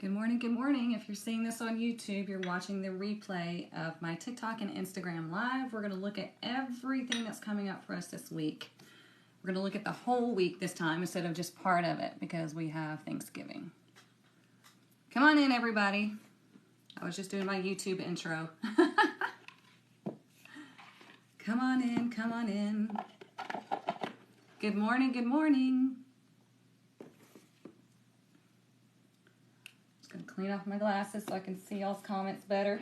Good morning, good morning. If you're seeing this on YouTube, you're watching the replay of my TikTok and Instagram live. We're going to look at everything that's coming up for us this week. We're going to look at the whole week this time instead of just part of it because we have Thanksgiving. Come on in, everybody. I was just doing my YouTube intro. Come on in, come on in. Good morning, good morning. Gonna clean off my glasses so I can see y'all's comments better.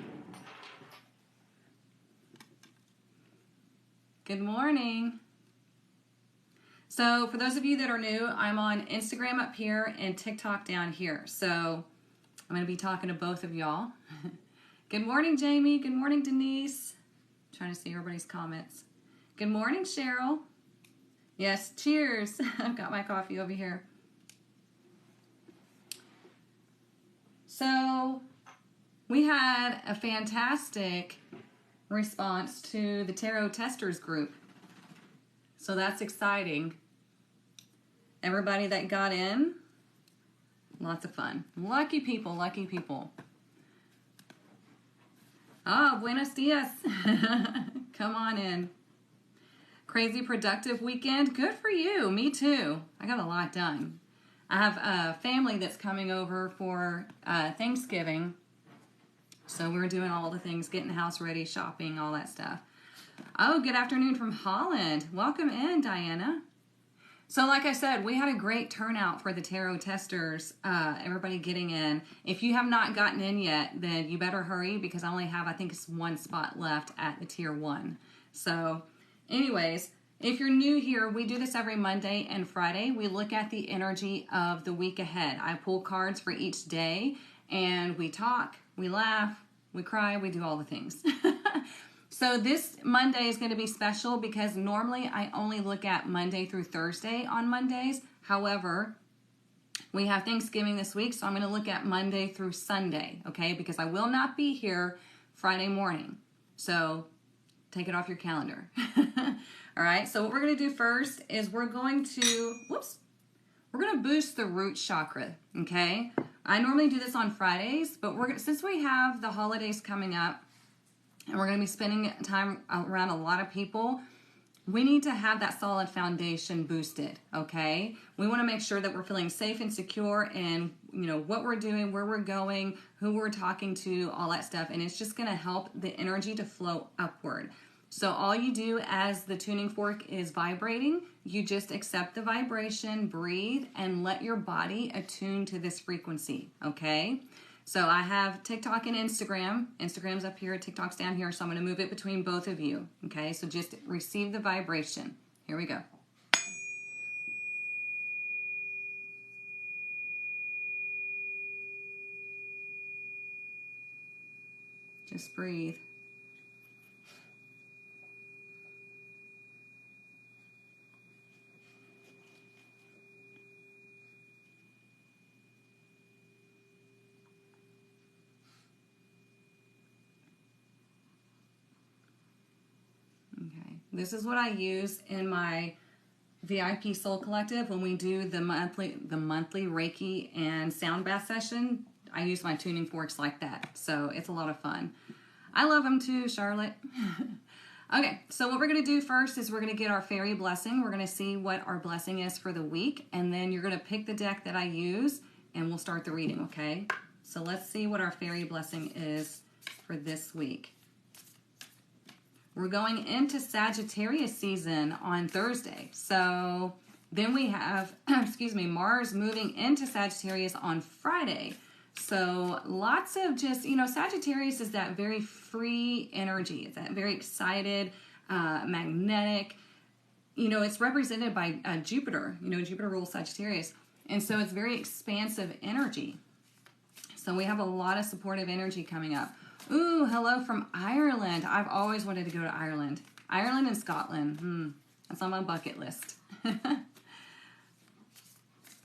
Good morning. So for those of you that are new, I'm on Instagram up here and TikTok down here. So I'm going to be talking to both of y'all. Good morning, Jamie. Good morning, Denise. I'm trying to see everybody's comments. Good morning, Cheryl. Yes, cheers. I've got my coffee over here. So we had a fantastic response to the Tarot Testers group. So that's exciting. Everybody that got in, lots of fun. Lucky people, lucky people. Oh, buenos dias. Come on in. Crazy productive weekend. Good for you. Me too. I got a lot done. I have a family that's coming over for Thanksgiving. So we're doing all the things, getting the house ready, shopping, all that stuff. Oh, good afternoon from Holland. Welcome in, Diana. So like I said, we had a great turnout for the Tarot Testers, everybody getting in. If you have not gotten in yet, then you better hurry because I only have, I think it's one spot left at the Tier 1. So anyways, if you're new here, we do this every Monday and Friday. We look at the energy of the week ahead. I pull cards for each day, and we talk, we laugh, we cry, we do all the things. So this Monday is going to be special because normally I only look at Monday through Thursday on Mondays. However, we have Thanksgiving this week, so I'm going to look at Monday through Sunday, okay? Because I will not be here Friday morning. So take it off your calendar. All right, so what we're going to do first is we're going to boost the root chakra, okay? I normally do this on Fridays, but since we have the holidays coming up and we're going to be spending time around a lot of people, we need to have that solid foundation boosted, okay? We want to make sure that we're feeling safe and secure in, what we're doing, where we're going, who we're talking to, all that stuff, and it's just going to help the energy to flow upward. So all you do as the tuning fork is vibrating, you just accept the vibration, breathe, and let your body attune to this frequency, okay? So I have TikTok and Instagram. Instagram's up here, TikTok's down here, so I'm going to move it between both of you, okay? So just receive the vibration. Here we go. Just breathe. Okay, this is what I use in my VIP Soul Collective when we do the monthly Reiki and sound bath session. I use my tuning forks like that, so it's a lot of fun. I love them too, Charlotte. Okay, so what we're going to do first is we're going to get our fairy blessing. We're going to see what our blessing is for the week, and then you're going to pick the deck that I use, and we'll start the reading, okay? So let's see what our fairy blessing is for this week. We're going into Sagittarius season on Thursday. So then we have, Mars moving into Sagittarius on Friday. So lots of just, Sagittarius is that very free energy. It's that very excited, magnetic. It's represented by Jupiter. Jupiter rules Sagittarius. And so it's very expansive energy. So we have a lot of supportive energy coming up. Ooh, hello from Ireland. I've always wanted to go to Ireland. Ireland and Scotland. That's on my bucket list.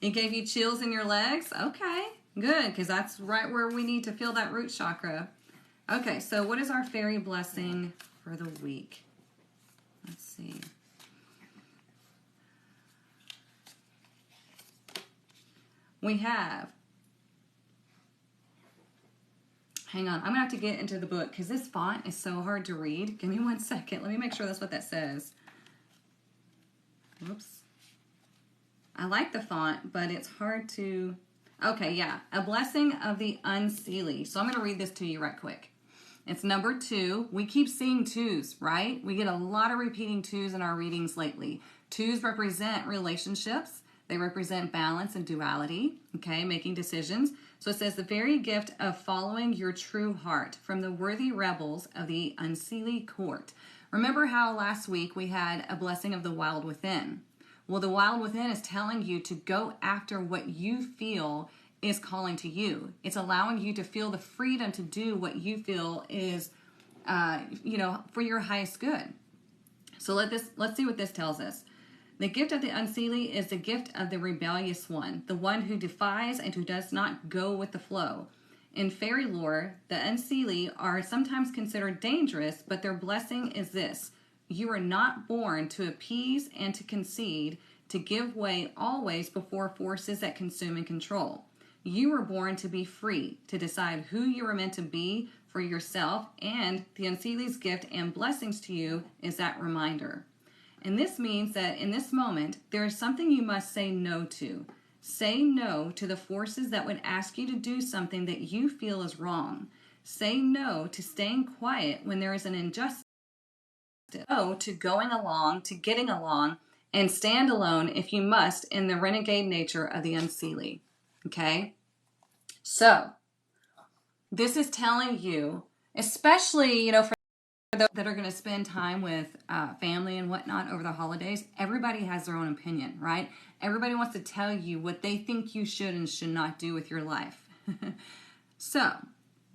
It gave you chills in your legs? Okay, good, because that's right where we need to feel that root chakra. Okay, so what is our fairy blessing for the week? Let's see. We have Hang on, I'm gonna have to get into the book because this font is so hard to read. Give me 1 second. Let me make sure that's what that says. Whoops. I like the font, but it's hard to... Okay, yeah. A blessing of the unseelie. So I'm going to read this to you right quick. It's number 2. We keep seeing 2s, right? We get a lot of repeating 2s in our readings lately. 2s represent relationships. They represent balance and duality, okay, making decisions. So it says, the very gift of following your true heart from the worthy rebels of the unseelie court. Remember how last week we had a blessing of the wild within? Well, the wild within is telling you to go after what you feel is calling to you. It's allowing you to feel the freedom to do what you feel is, for your highest good. So let's see what this tells us. The gift of the unseelie is the gift of the rebellious one, the one who defies and who does not go with the flow. In fairy lore, the unseelie are sometimes considered dangerous, but their blessing is this. You are not born to appease and to concede, to give way always before forces that consume and control. You were born to be free, to decide who you are meant to be for yourself, and the unseelie's gift and blessings to you is that reminder. And this means that in this moment, there is something you must say no to. Say no to the forces that would ask you to do something that you feel is wrong. Say no to staying quiet when there is an injustice. No to going along, to getting along, and stand alone if you must in the renegade nature of the unseelie. Okay? So, this is telling you, especially, for those that are going to spend time with family and whatnot over the holidays, everybody has their own opinion, right? Everybody wants to tell you what they think you should and should not do with your life. So,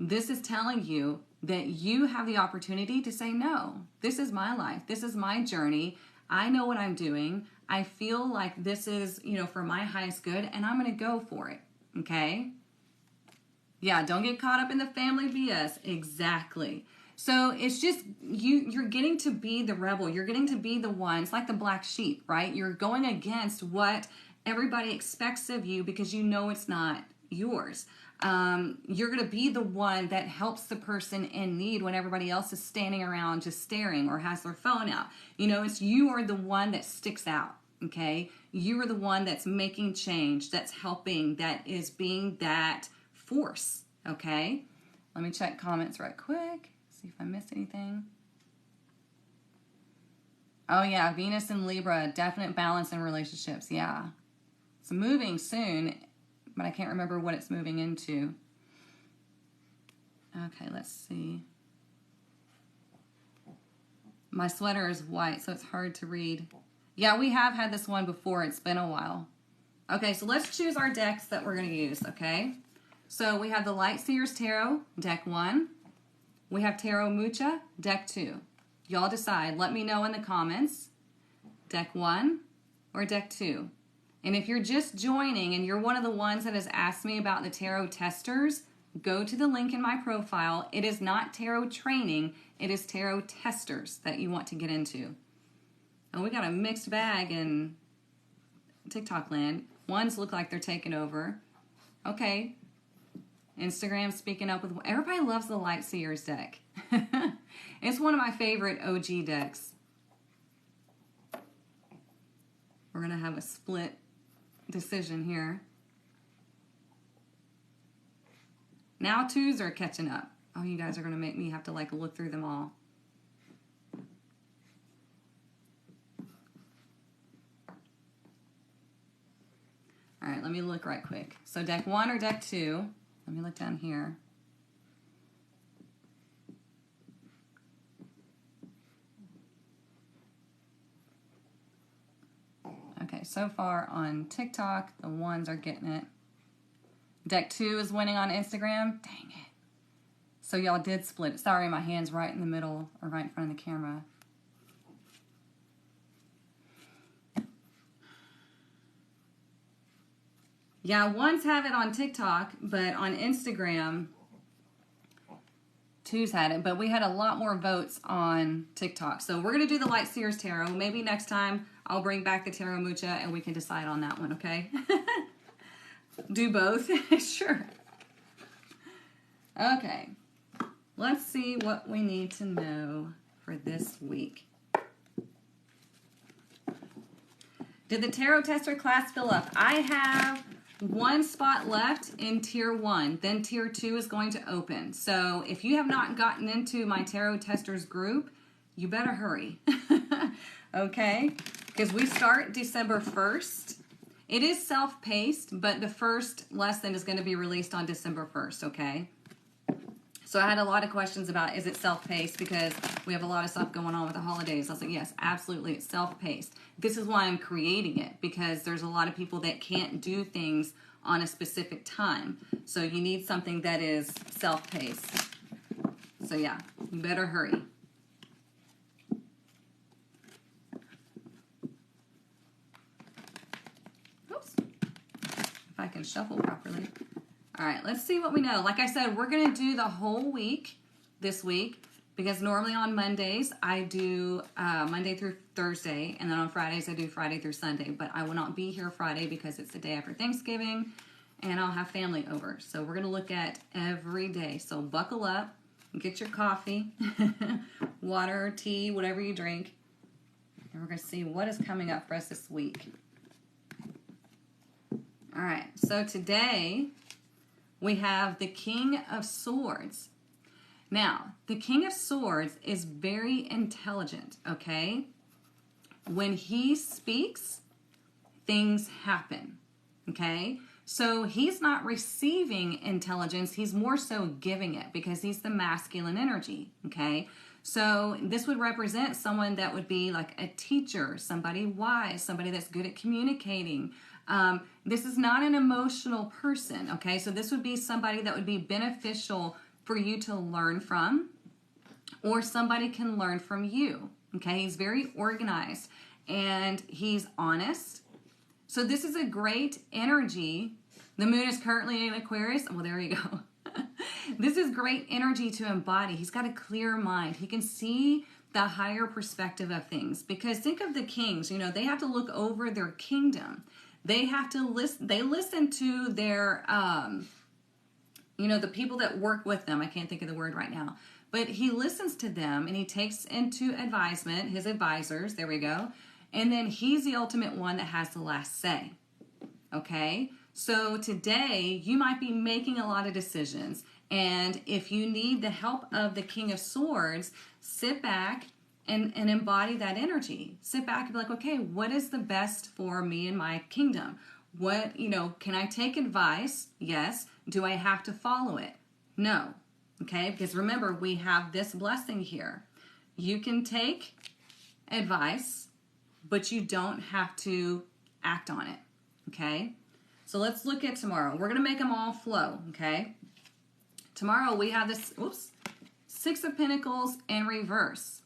this is telling you that you have the opportunity to say, no, this is my life. This is my journey. I know what I'm doing. I feel like this is, for my highest good, and I'm going to go for it. Okay? Yeah, don't get caught up in the family BS. Exactly. So it's just, you're getting to be the rebel. You're getting to be the one. It's like the black sheep, right? You're going against what everybody expects of you because you know it's not yours. You're going to be the one that helps the person in need when everybody else is standing around just staring or has their phone out. It's you are the one that sticks out, okay? You are the one that's making change, that's helping, that is being that force, okay? Let me check comments right quick, see if I missed anything. Oh yeah, Venus and Libra, definite balance in relationships, yeah. It's moving soon, but I can't remember what it's moving into. Okay, let's see. My sweater is white, so it's hard to read. Yeah, we have had this one before. It's been a while. Okay, so let's choose our decks that we're going to use, okay? So we have the Light Seers Tarot, deck 1. We have Tarot Mucha, deck 2. Y'all decide. Let me know in the comments. Deck 1 or deck 2. And if you're just joining and you're one of the ones that has asked me about the tarot testers, go to the link in my profile. It is not tarot training. It is tarot testers that you want to get into. And we got a mixed bag in TikTok land. Ones look like they're taking over. Okay. Instagram speaking up with... Everybody loves the Light Seers deck. It's one of my favorite OG decks. We're going to have a split decision here. Now 2s are catching up. Oh, you guys are going to make me have to look through them all. All right, let me look right quick. So deck 1 or deck 2? Let me look down here. Okay, so far on TikTok, the ones are getting it. Deck 2 is winning on Instagram. Dang it. So y'all did split it. Sorry, my hand's right in the middle or right in front of the camera. Yeah, ones have it on TikTok, but on Instagram, 2s had it. But we had a lot more votes on TikTok. So we're going to do the Light Seers Tarot. Maybe next time I'll bring back the Tarot Mucha and we can decide on that one, okay? Do both? Sure. Okay. let's see what we need to know for this week. Did the tarot tester class fill up? I have one spot left in tier 1. Then tier 2 is going to open. So if you have not gotten into my tarot testers group, you better hurry. Okay? Because we start December 1st. It is self-paced, but the first lesson is going to be released on December 1st, okay? So I had a lot of questions about, is it self-paced? Because we have a lot of stuff going on with the holidays. I was like, yes, absolutely, it's self-paced. This is why I'm creating it, because there's a lot of people that can't do things on a specific time. So you need something that is self-paced. So yeah, you better hurry. Oops. If I can shuffle properly. All right, let's see what we know. Like I said, we're going to do the whole week this week, because normally on Mondays I do Monday through Thursday, and then on Fridays I do Friday through Sunday. But I will not be here Friday because it's the day after Thanksgiving, and I'll have family over. So we're going to look at every day. So buckle up, get your coffee, water, tea, whatever you drink, and we're going to see what is coming up for us this week. All right, so today we have the King of Swords. Now, the King of Swords is very intelligent, okay? When he speaks, things happen, okay? So he's not receiving intelligence, he's more so giving it, because he's the masculine energy, okay? So this would represent someone that would be like a teacher, somebody wise, somebody that's good at communicating. This is not an emotional person, okay? So this would be somebody that would be beneficial for you to learn from, or somebody can learn from you, okay? He's very organized and he's honest. So this is a great energy. The moon is currently in Aquarius. Well, there you go. This is great energy to embody. He's got a clear mind. He can see the higher perspective of things, because think of the kings, you know, they have to look over their kingdom. They have to listen. They listen to their, you know, the people that work with them. I can't think of the word right now. But he listens to them and he takes into advisement his advisors. There we go. And then he's the ultimate one that has the last say. Okay? So today you might be making a lot of decisions. And if you need the help of the King of Swords, sit back and embody that energy. Sit back and be like, okay, what is the best for me and my kingdom? What, you know, can I take advice? Yes. Do I have to follow it? No. Okay, because remember, we have this blessing here. You can take advice, but you don't have to act on it. Okay, so let's look at tomorrow. We're going to make them all flow. Okay, tomorrow we have this, Six of Pentacles in reverse.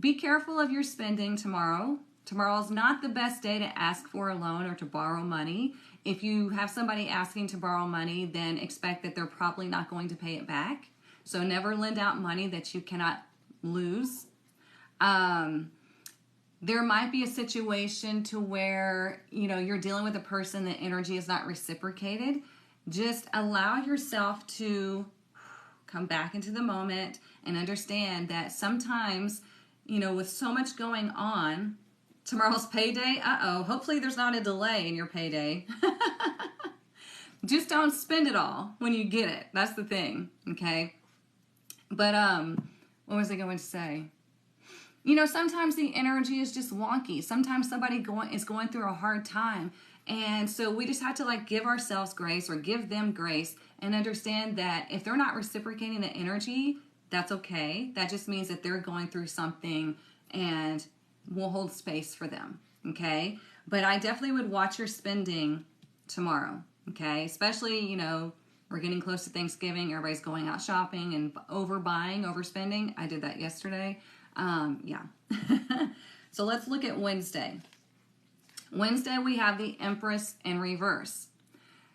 Be careful of your spending tomorrow. Tomorrow's not the best day to ask for a loan or to borrow money. If you have somebody asking to borrow money, then expect that they're probably not going to pay it back. So never lend out money that you cannot lose. There might be a situation to where, you know, you're dealing with a person that energy is not reciprocated. Just allow yourself to come back into the moment and understand that sometimes, you know, with so much going on, tomorrow's payday, hopefully there's not a delay in your payday. Just don't spend it all when you get it. That's the thing, okay? But what was I going to say? You know, sometimes the energy is just wonky. Sometimes somebody is going through a hard time. And so we just have to like give ourselves grace or give them grace and understand that if they're not reciprocating the energy, that's okay. That just means that they're going through something, and we'll hold space for them, okay? But I definitely would watch your spending tomorrow, okay? Especially, you know, we're getting close to Thanksgiving. Everybody's going out shopping and overbuying, overspending. I did that yesterday. Yeah. So let's look at Wednesday. Wednesday, we have the Empress in reverse.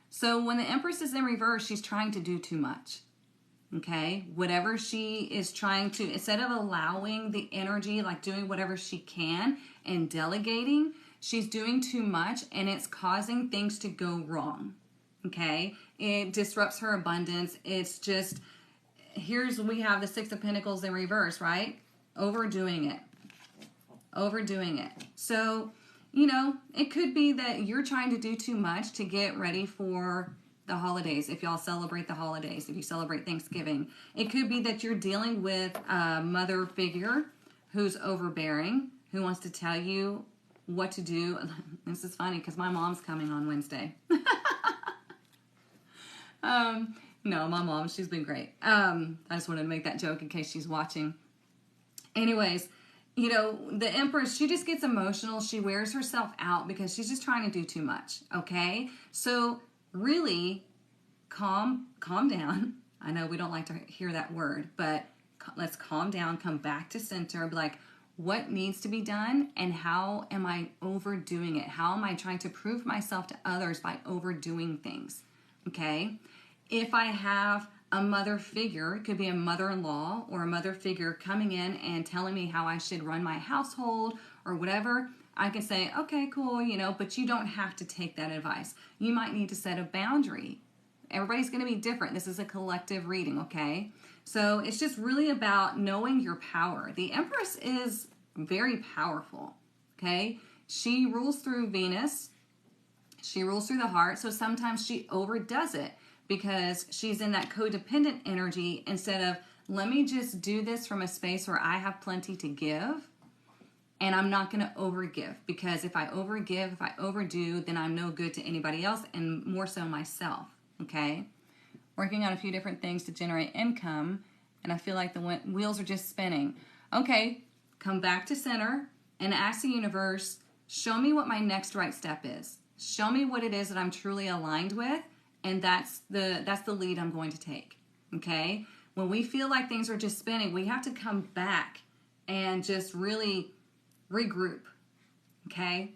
So when the Empress is in reverse, she's trying to do too much. Okay, whatever she is trying to, instead of allowing the energy, like doing whatever she can and delegating, she's doing too much, and it's causing things to go wrong. Okay, it disrupts her abundance. It's just, we have the Six of Pentacles in reverse, right? Overdoing it. Overdoing it. So, you know, it could be that you're trying to do too much to get ready for the holidays. If y'all celebrate the holidays, if you celebrate Thanksgiving, it could be that you're dealing with a mother figure who's overbearing, who wants to tell you what to do. This is funny because my mom's coming on Wednesday. No, my mom, she's been great. I just wanted to make that joke in case she's watching. Anyways, you know, the Empress, she just gets emotional. She wears herself out because she's just trying to do too much, okay? So really calm down. I know we don't like to hear that word, but let's calm down, come back to center, be like, what needs to be done and how am I overdoing it? How am I trying to prove myself to others by overdoing things, okay? If I have a mother figure, it could be a mother-in-law or a mother figure coming in and telling me how I should run my household or whatever, I can say, okay, cool, you know, but you don't have to take that advice. You might need to set a boundary. Everybody's going to be different. This is a collective reading, okay? So it's just really about knowing your power. The Empress is very powerful, okay? She rules through Venus. She rules through the heart, so sometimes she overdoes it because she's in that codependent energy instead of, let me just do this from a space where I have plenty to give and I'm not going to overgive, because if I overgive, if I overdo, then I'm no good to anybody else and more so myself, okay? Working on a few different things to generate income, and I feel like the wheels are just spinning. Okay, come back to center and ask the universe, show me what my next right step is. Show me what it is that I'm truly aligned with, and that's the lead I'm going to take, okay? When we feel like things are just spinning, we have to come back and just really regroup, okay?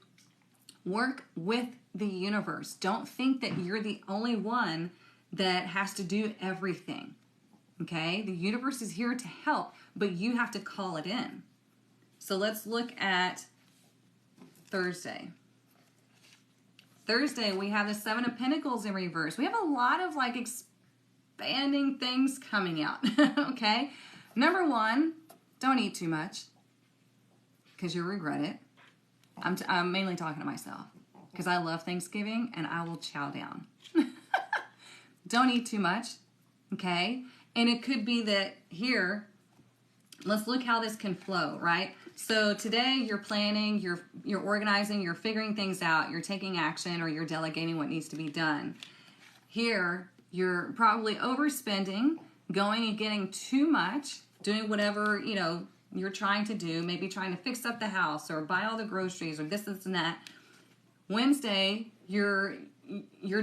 Work with the universe. Don't think that you're the only one that has to do everything, okay? The universe is here to help, but you have to call it in. So let's look at Thursday. Thursday, we have the Seven of Pentacles in reverse. We have a lot of like expanding things coming out, okay? Number one, don't eat too much because you'll regret it. I'm mainly talking to myself because I love Thanksgiving and I will chow down. Don't eat too much, okay? And it could be that here, let's look how this can flow, right? So today you're planning, you're organizing, you're figuring things out, you're taking action, or you're delegating what needs to be done. Here, you're probably overspending, going and getting too much, doing whatever, you know, you're trying to do, maybe trying to fix up the house or buy all the groceries or this and that. Wednesday, you're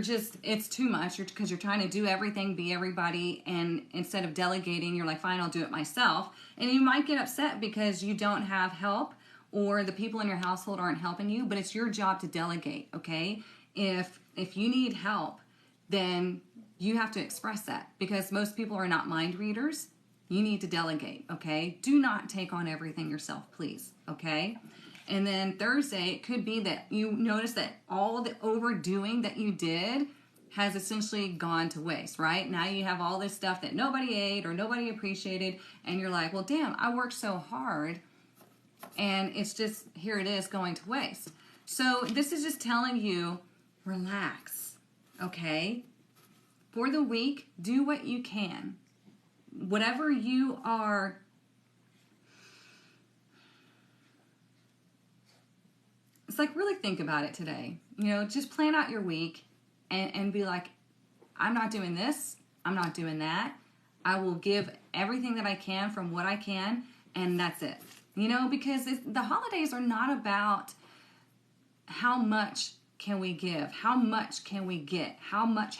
just, it's too much because you're trying to do everything, be everybody, and instead of delegating, you're like, fine, I'll do it myself. And you might get upset because you don't have help or the people in your household aren't helping you, but it's your job to delegate, okay? If you need help, then you have to express that because most people are not mind readers. You need to delegate, okay? Do not take on everything yourself, please, okay? And then Thursday, it could be that you notice that all the overdoing that you did has essentially gone to waste, right? Now you have all this stuff that nobody ate or nobody appreciated, and you're like, well, damn, I worked so hard, and it's just, here it is going to waste. So this is just telling you, relax, okay? For the week, do what you can. Whatever you are, it's like really think about it today. You know, just plan out your week and be like, I'm not doing this, I'm not doing that. I will give everything that I can from what I can, and that's it. You know, because the holidays are not about how much can we give, how much can we get, how much.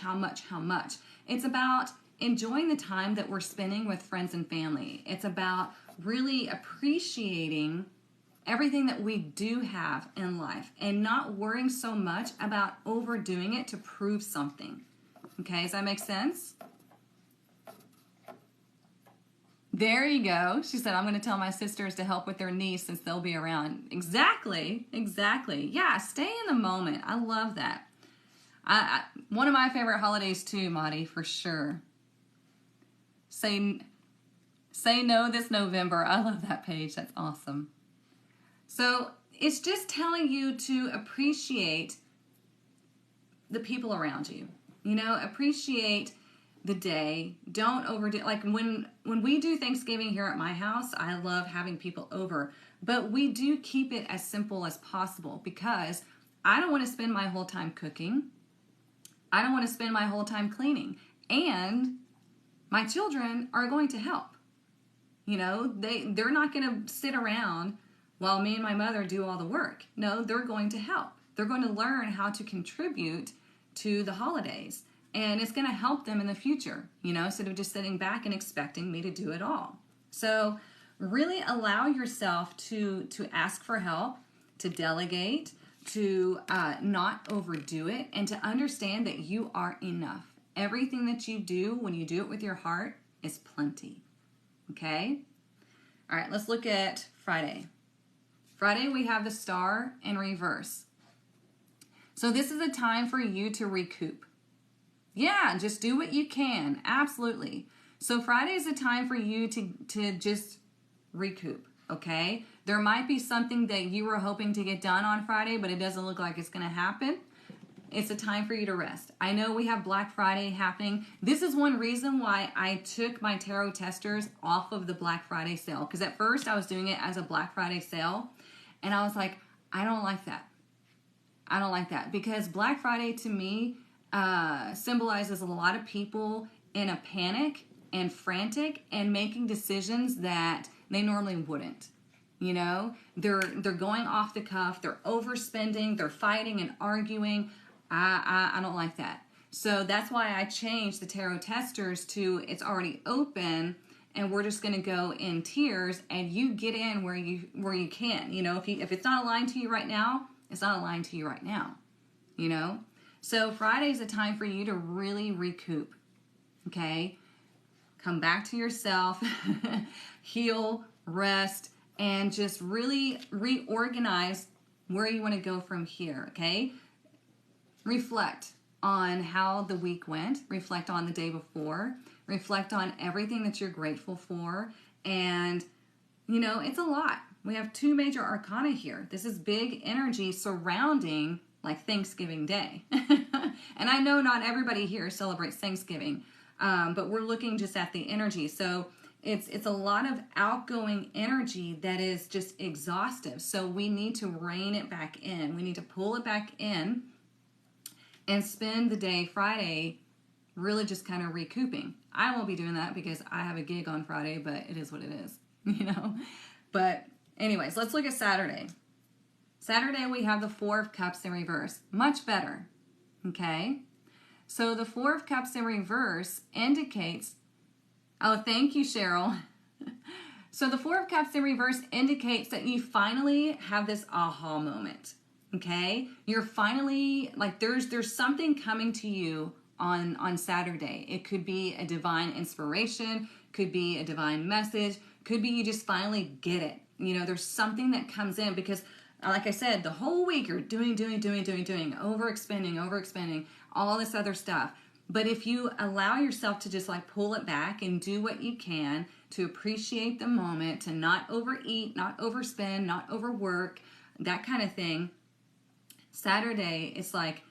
It's about enjoying the time that we're spending with friends and family. It's about really appreciating everything that we do have in life and not worrying so much about overdoing it to prove something. Okay, does that make sense? There you go. She said, I'm going to tell my sisters to help with their niece since they'll be around. Exactly. Yeah, stay in the moment. I love that. One of my favorite holidays too, Maddie, for sure. Say no this November. I love that page. That's awesome. So it's just telling you to appreciate the people around you. You know, appreciate the day. Don't overdo. Like when we do Thanksgiving here at my house, I love having people over, but we do keep it as simple as possible because I don't want to spend my whole time cooking. I don't want to spend my whole time cleaning, and my children are going to help. You know, they're not going to sit around while me and my mother do all the work. No, they're going to help. They're going to learn how to contribute to the holidays. And it's going to help them in the future, you know, instead of just sitting back and expecting me to do it all. So really allow yourself to ask for help, to delegate, to not overdo it, and to understand that you are enough. Everything that you do, when you do it with your heart, is plenty. Okay? All right, let's look at Friday. Friday, we have the star in reverse. So this is a time for you to recoup. Yeah, just do what you can. Absolutely. So Friday is a time for you to just recoup, okay? There might be something that you were hoping to get done on Friday, but it doesn't look like it's going to happen. It's a time for you to rest. I know we have Black Friday happening. This is one reason why I took my tarot testers off of the Black Friday sale. Because at first I was doing it as a Black Friday sale. And I was like, I don't like that. I don't like that. Because Black Friday to me symbolizes a lot of people in a panic and frantic and making decisions that they normally wouldn't. You know, they're going off the cuff. They're overspending. They're fighting and arguing. I don't like that. So that's why I changed the tarot testers to it's already open, and we're just going to go in tiers, and you get in where you can. You know, if it's not aligned to you right now, it's not aligned to you right now. You know, so Friday is a time for you to really recoup. Okay, come back to yourself, heal, rest, and just really reorganize where you want to go from here. Okay. Reflect on how the week went. Reflect on the day before. Reflect on everything that you're grateful for. And, you know, it's a lot. We have 2 major arcana here. This is big energy surrounding, like, Thanksgiving Day. And I know not everybody here celebrates Thanksgiving, but we're looking just at the energy. So it's a lot of outgoing energy that is just exhaustive. So we need to rein it back in. We need to pull it back in and spend the day Friday really just kind of recouping. I won't be doing that because I have a gig on Friday, but it is what it is, you know. But anyways, let's look at Saturday. Saturday, we have the 4 of Cups in reverse. Much better, okay? So the 4 of Cups in reverse indicates, oh, thank you, Cheryl. So the 4 of Cups in reverse indicates that you finally have this aha moment. Okay, you're finally, like, there's something coming to you on Saturday. It could be a divine inspiration, could be a divine message, could be you just finally get it. You know, there's something that comes in because, like I said, the whole week you're doing, overexpending, all this other stuff. But if you allow yourself to just like pull it back and do what you can to appreciate the moment, to not overeat, not overspend, not overwork, that kind of thing, Saturday, it's like,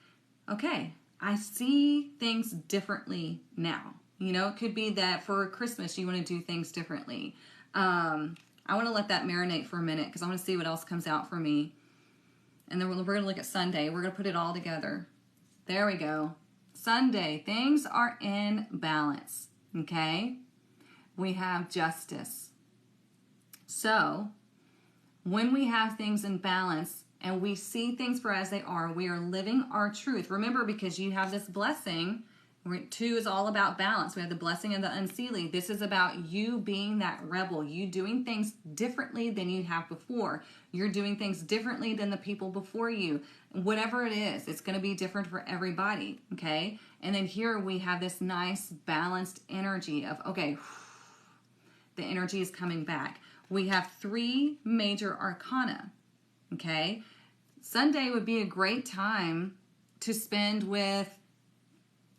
okay, I see things differently now. You know, it could be that for Christmas, you want to do things differently. I want to let that marinate for a minute because I want to see what else comes out for me. And then we're going to look at Sunday. We're going to put it all together. There we go. Sunday, things are in balance, okay? We have justice. So, when we have things in balance, and we see things for as they are, we are living our truth. Remember, because you have this blessing, 2 is all about balance. We have the blessing and the unseelie. This is about you being that rebel, you doing things differently than you have before. You're doing things differently than the people before you. Whatever it is, it's going to be different for everybody, okay? And then here we have this nice balanced energy of, okay, the energy is coming back. We have 3 major arcana. Okay, Sunday would be a great time to spend with,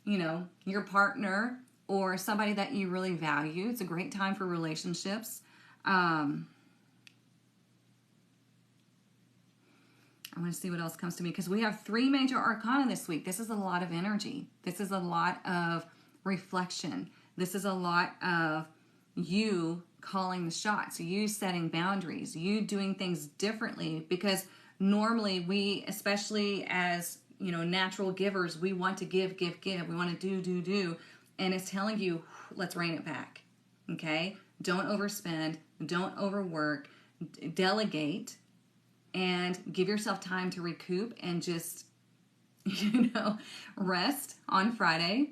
you know, your partner or somebody that you really value. It's a great time for relationships. I want to see what else comes to me, because we have 3 major arcana this week. This is a lot of energy. This is a lot of reflection. This is a lot of you calling the shots, you setting boundaries, you doing things differently, because normally we, especially as, you know, natural givers, we want to give. We want to do. And it's telling you, let's rein it back. Okay? Don't overspend. Don't overwork. Delegate. And give yourself time to recoup and just, you know, rest on Friday.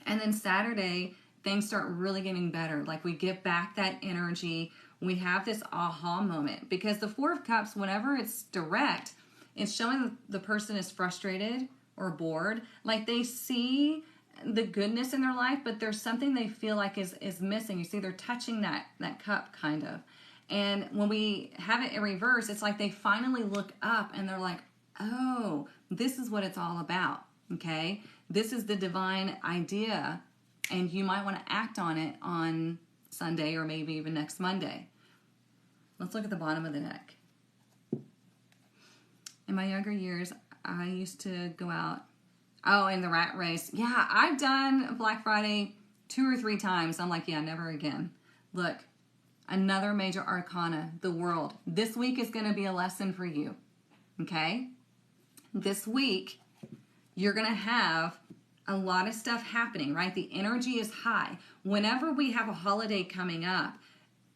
And then Saturday, things start really getting better. Like, we get back that energy. We have this aha moment, because the 4 of Cups, whenever it's direct, it's showing the person is frustrated or bored. Like, they see the goodness in their life, but there's something they feel like is missing. You see, they're touching that cup, kind of. And when we have it in reverse, it's like they finally look up and they're like, oh, this is what it's all about, okay? This is the divine idea, and you might want to act on it on Sunday or maybe even next Monday. Let's look at the bottom of the deck. In my younger years, I used to go out. Oh, in the rat race. Yeah, I've done Black Friday 2 or 3 times. I'm like, yeah, never again. Look. Another major arcana, the world. This week is going to be a lesson for you, okay? This week, you're going to have a lot of stuff happening, right? The energy is high. Whenever we have a holiday coming up,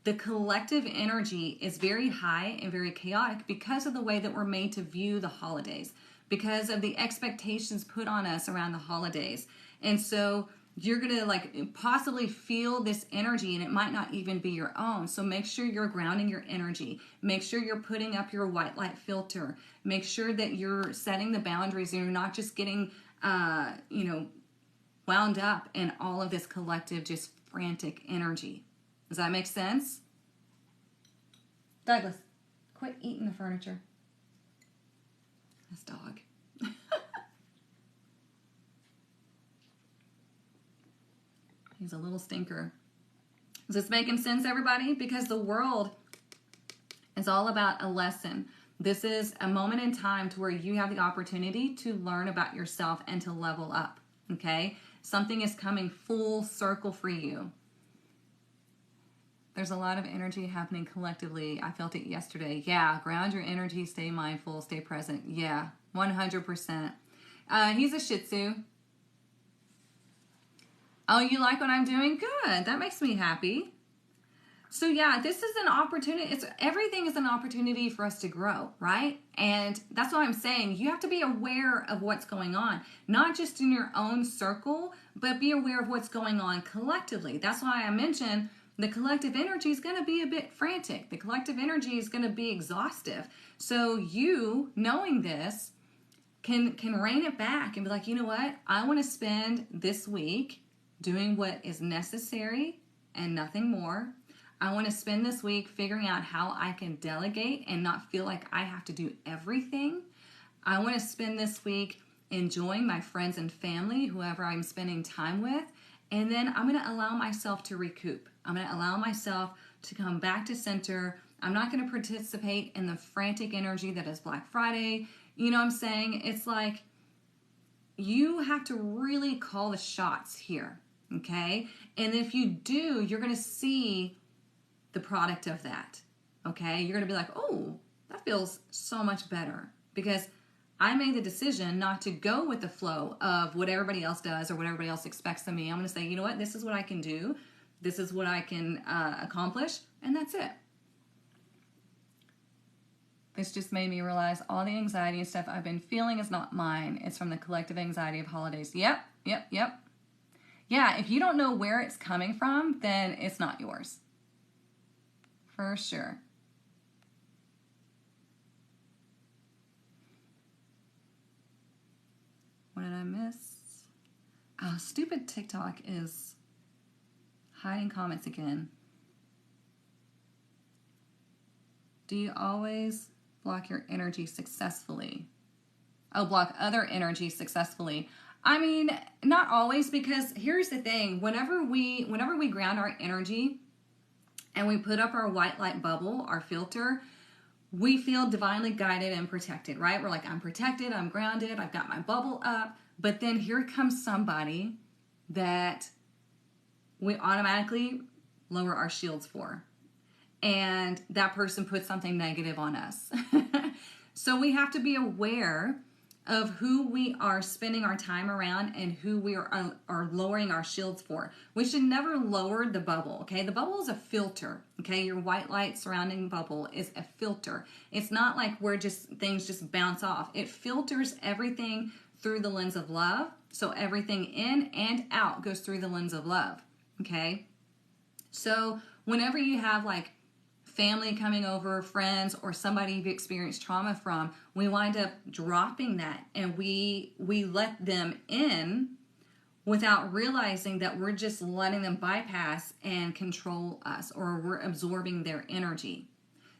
the collective energy is very high and very chaotic because of the way that we're made to view the holidays, because of the expectations put on us around the holidays. And so you're going to like possibly feel this energy, and it might not even be your own. So make sure you're grounding your energy. Make sure you're putting up your white light filter. Make sure that you're setting the boundaries and you're not just getting, wound up in all of this collective, just frantic energy. Does that make sense? Douglas, quit eating the furniture. This dog. He's a little stinker. Is this making sense, everybody? Because the world is all about a lesson. This is a moment in time to where you have the opportunity to learn about yourself and to level up, okay? Something is coming full circle for you. There's a lot of energy happening collectively. I felt it yesterday. Yeah, ground your energy, stay mindful, stay present. Yeah, 100%. He's a Shih Tzu. Oh, you like what I'm doing? Good. That makes me happy. So yeah, this is an opportunity. Everything is an opportunity for us to grow, right? And that's what I'm saying. You have to be aware of what's going on, not just in your own circle, but be aware of what's going on collectively. That's why I mentioned the collective energy is going to be a bit frantic. The collective energy is going to be exhaustive. So you, knowing this, can rein it back and be like, you know what? I want to spend this week doing what is necessary and nothing more. I want to spend this week figuring out how I can delegate and not feel like I have to do everything. I want to spend this week enjoying my friends and family, whoever I'm spending time with. And then I'm going to allow myself to recoup. I'm going to allow myself to come back to center. I'm not going to participate in the frantic energy that is Black Friday. You know what I'm saying? It's like you have to really call the shots here. Okay? And if you do, you're going to see the product of that. Okay? You're going to be like, oh, that feels so much better because I made the decision not to go with the flow of what everybody else does or what everybody else expects of me. I'm going to say, you know what? This is what I can do. This is what I can accomplish. And that's it. This just made me realize all the anxiety and stuff I've been feeling is not mine. It's from the collective anxiety of holidays. Yep. Yeah, if you don't know where it's coming from, then it's not yours. For sure. What did I miss? Oh, stupid TikTok is hiding comments again. Do you always block your energy successfully? Oh, block other energy successfully. I mean, not always, because here's the thing. Whenever we ground our energy and we put up our white light bubble, our filter, we feel divinely guided and protected, right? We're like, I'm protected, I'm grounded, I've got my bubble up. But then here comes somebody that we automatically lower our shields for. And that person puts something negative on us. So we have to be aware of who we are spending our time around and who we are lowering our shields for. We should never lower the bubble, okay? The bubble is a filter, okay? Your white light surrounding bubble is a filter. It's not like things just bounce off. It filters everything through the lens of love. So everything in and out goes through the lens of love, okay? So whenever you have like family coming over, friends, or somebody you've experienced trauma from, we wind up dropping that, and we let them in without realizing that we're just letting them bypass and control us, or we're absorbing their energy.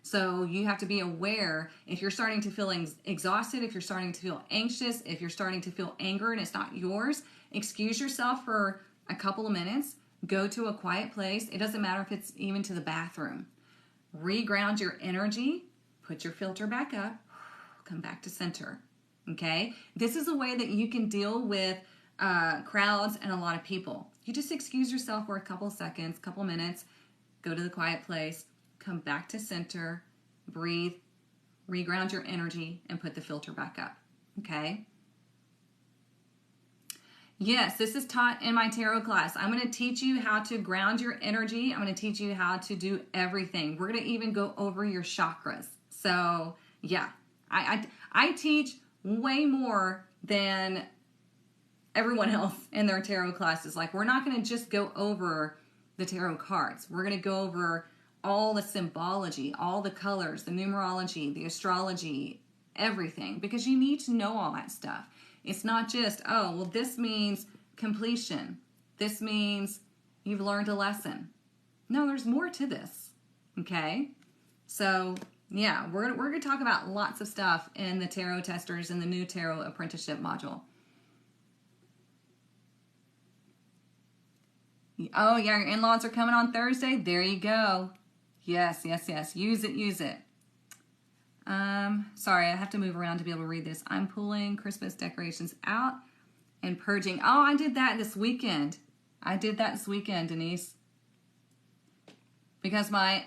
So you have to be aware if you're starting to feel exhausted, if you're starting to feel anxious, if you're starting to feel anger and it's not yours, excuse yourself for a couple of minutes, go to a quiet place. It doesn't matter if it's even to the bathroom. Reground your energy, put your filter back up, come back to center, okay? This is a way that you can deal with crowds and a lot of people. You just excuse yourself for a couple seconds, couple minutes, go to the quiet place, come back to center, breathe, reground your energy, and put the filter back up, okay? Yes, this is taught in my tarot class. I'm going to teach you how to ground your energy. I'm going to teach you how to do everything. We're going to even go over your chakras. So, yeah, I teach way more than everyone else in their tarot classes. Like, we're not going to just go over the tarot cards. We're going to go over all the symbology, all the colors, the numerology, the astrology, everything, because you need to know all that stuff. It's not just, oh, well, this means completion. This means you've learned a lesson. No, there's more to this, okay? So, yeah, we're going to talk about lots of stuff in the Tarot Testers and the new Tarot Apprenticeship module. Oh, yeah, your in-laws are coming on Thursday? There you go. Yes, yes, yes. Use it, use it. Sorry, I have to move around to be able to read this. I'm pulling Christmas decorations out and purging. Oh, I did that this weekend. Denise. Because my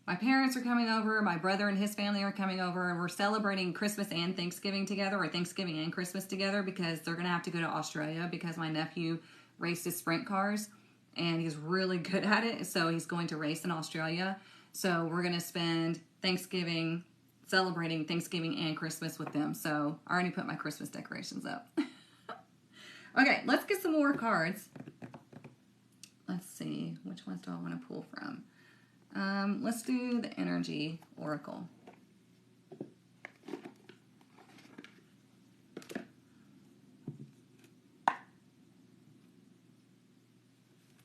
parents are coming over, my brother and his family are coming over, and we're celebrating Christmas and Thanksgiving together, or Thanksgiving and Christmas together, because they're going to have to go to Australia because my nephew races sprint cars, and he's really good at it, so he's going to race in Australia. So we're going to spend Thanksgiving celebrating Thanksgiving and Christmas with them. So I already put my Christmas decorations up. Okay, let's get some more cards. Let's see, which ones do I want to pull from? Let's do the Energy Oracle.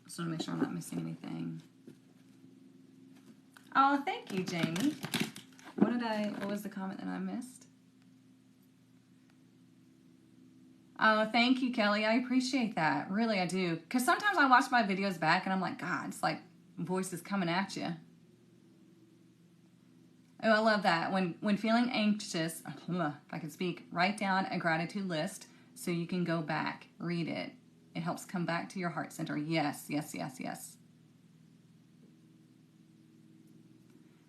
Just want to make sure I'm not missing anything. Oh, thank you, Jamie. What was the comment that I missed? Oh, thank you, Kelly. I appreciate that. Really, I do. Because sometimes I watch my videos back and I'm like, God, it's like voices coming at you. Oh, I love that. When feeling anxious, if I can speak, write down a gratitude list so you can go back, read it. It helps come back to your heart center. Yes, yes, yes, yes.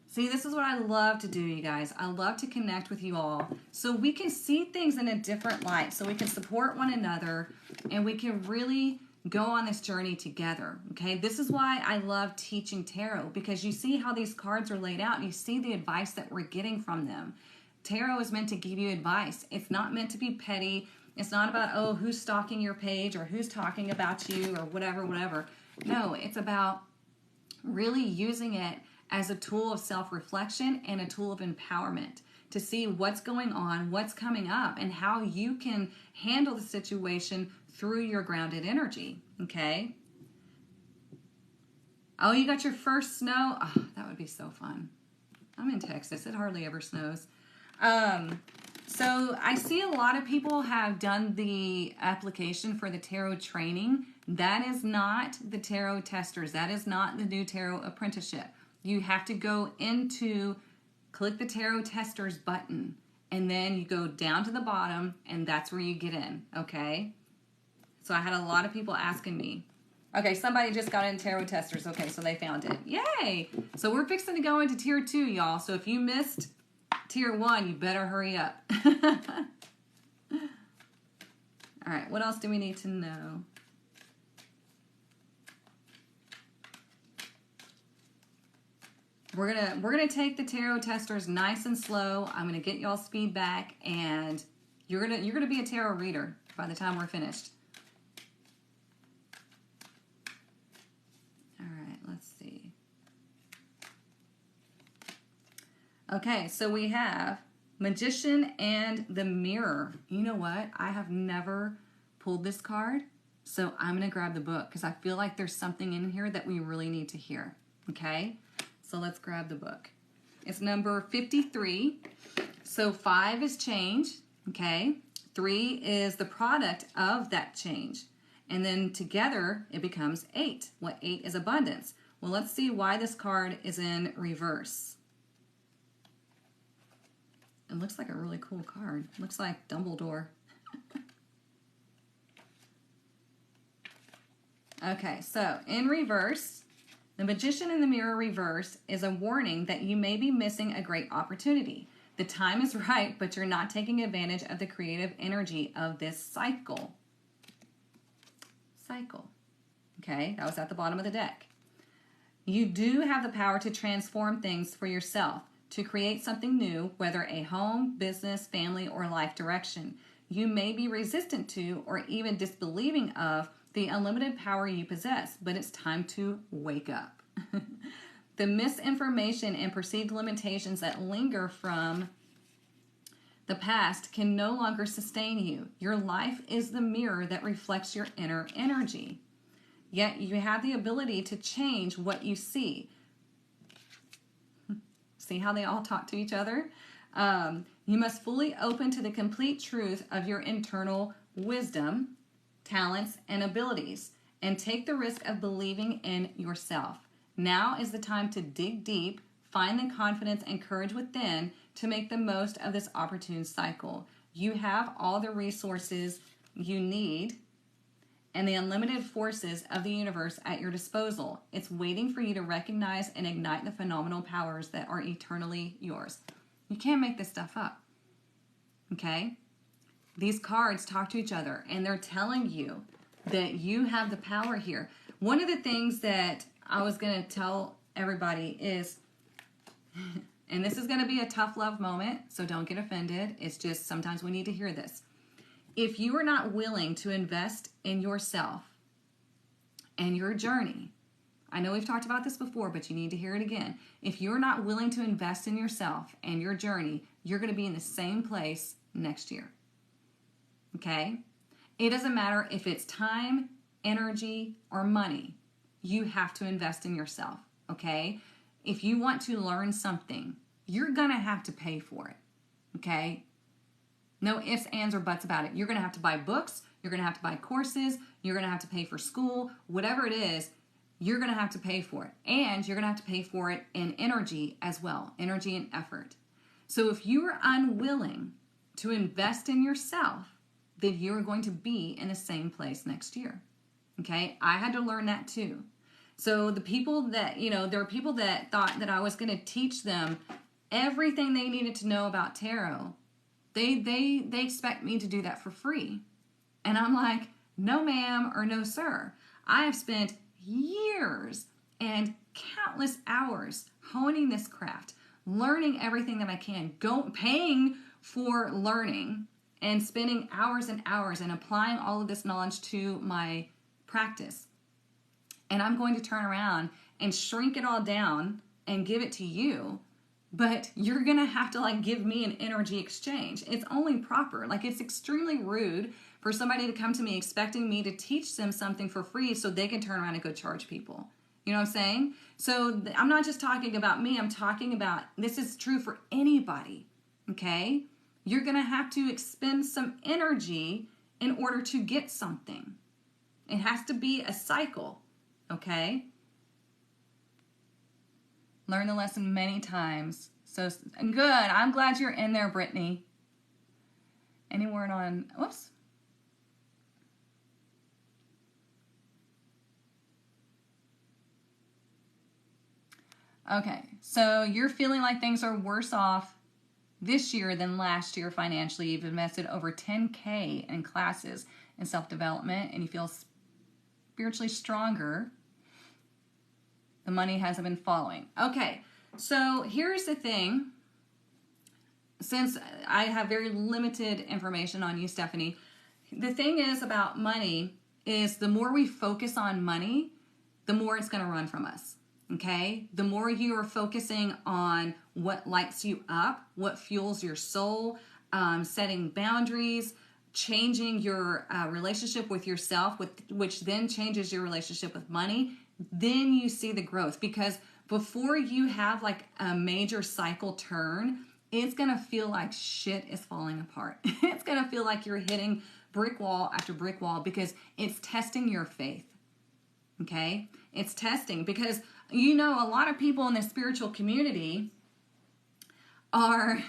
See, this is what I love to do, you guys. I love to connect with you all so we can see things in a different light, so we can support one another, and we can really go on this journey together, okay? This is why I love teaching tarot, because you see how these cards are laid out, and you see the advice that we're getting from them. Tarot is meant to give you advice. It's not meant to be petty. It's not about, oh, who's stalking your page or who's talking about you or whatever. No, it's about really using it as a tool of self-reflection and a tool of empowerment to see what's going on, what's coming up, and how you can handle the situation through your grounded energy, okay? Oh, you got your first snow? Oh, that would be so fun. I'm in Texas. It hardly ever snows. So I see a lot of people have done the application for the tarot training. That is not the tarot testers. That is not the new tarot apprenticeship. You have to go into, click the tarot testers button, and then you go down to the bottom, and that's where you get in, okay? So I had a lot of people asking me. Okay, somebody just got in tarot testers. Okay, so they found it. Yay! So we're fixing to go into tier 2, y'all. So if you missed tier 1, you better hurry up. All right, what else do we need to know? We're gonna take the tarot testers nice and slow. I'm gonna get y'all's feedback, and you're gonna be a tarot reader by the time we're finished. All right, let's see. Okay, so we have Magician and the Mirror. You know what? I have never pulled this card, so I'm gonna grab the book because I feel like there's something in here that we really need to hear. Okay. So let's grab the book. It's number 53. So 5 is change, okay? 3 is the product of that change. And then together it becomes 8. Well, 8 is abundance. Well, let's see why this card is in reverse. It looks like a really cool card. It looks like Dumbledore. Okay, so in reverse, the Magician in the Mirror reverse is a warning that you may be missing a great opportunity. The time is right, but you're not taking advantage of the creative energy of this cycle. Okay, that was at the bottom of the deck. You do have the power to transform things for yourself, to create something new, whether a home, business, family, or life direction. You may be resistant to or even disbelieving of the unlimited power you possess, but it's time to wake up. The misinformation and perceived limitations that linger from the past can no longer sustain you. Your life is the mirror that reflects your inner energy. Yet you have the ability to change what you see. See how they all talk to each other? You must fully open to the complete truth of your internal wisdom, talents, and abilities, and take the risk of believing in yourself. Now is the time to dig deep, find the confidence and courage within to make the most of this opportune cycle. You have all the resources you need and the unlimited forces of the universe at your disposal. It's waiting for you to recognize and ignite the phenomenal powers that are eternally yours. You can't make this stuff up, okay? These cards talk to each other, and they're telling you that you have the power here. One of the things that I was going to tell everybody is, and this is going to be a tough love moment, so don't get offended. It's just sometimes we need to hear this. If you are not willing to invest in yourself and your journey, I know we've talked about this before, but you need to hear it again. If you're not willing to invest in yourself and your journey, you're going to be in the same place next year. Okay? It doesn't matter if it's time, energy, or money. You have to invest in yourself, okay? If you want to learn something, you're going to have to pay for it, okay? No ifs, ands, or buts about it. You're going to have to buy books. You're going to have to buy courses. You're going to have to pay for school. Whatever it is, you're going to have to pay for it. And you're going to have to pay for it in energy as well, energy and effort. So if you are unwilling to invest in yourself, then you're going to be in the same place next year. Okay? I had to learn that too. So the people that, there are people that thought that I was going to teach them everything they needed to know about tarot. They expect me to do that for free. And I'm like, no ma'am or no sir. I have spent years and countless hours honing this craft, learning everything that I can, paying for learning, and spending hours and hours and applying all of this knowledge to my practice. And I'm going to turn around and shrink it all down and give it to you, but you're going to have to give me an energy exchange. It's only proper. It's extremely rude for somebody to come to me expecting me to teach them something for free so they can turn around and go charge people. You know what I'm saying? So I'm not just talking about me. I'm talking about, this is true for anybody, okay? You're going to have to expend some energy in order to get something. It has to be a cycle, okay? Learn the lesson many times. So good. I'm glad you're in there, Brittany. Any word on, whoops. Okay, so you're feeling like things are worse off this year than last year financially. You've invested over $10K in classes and self-development, and you feel spiritually stronger. The money hasn't been following. Okay, so here's the thing. Since I have very limited information on you, Stephanie, the thing is about money is the more we focus on money, the more it's going to run from us. Okay, the more you are focusing on what lights you up, what fuels your soul, setting boundaries, changing your relationship with yourself, which then changes your relationship with money, then you see the growth. Because before you have like a major cycle turn, it's going to feel like shit is falling apart. It's going to feel like you're hitting brick wall after brick wall because it's testing your faith. Okay, it's testing because a lot of people in the spiritual community are,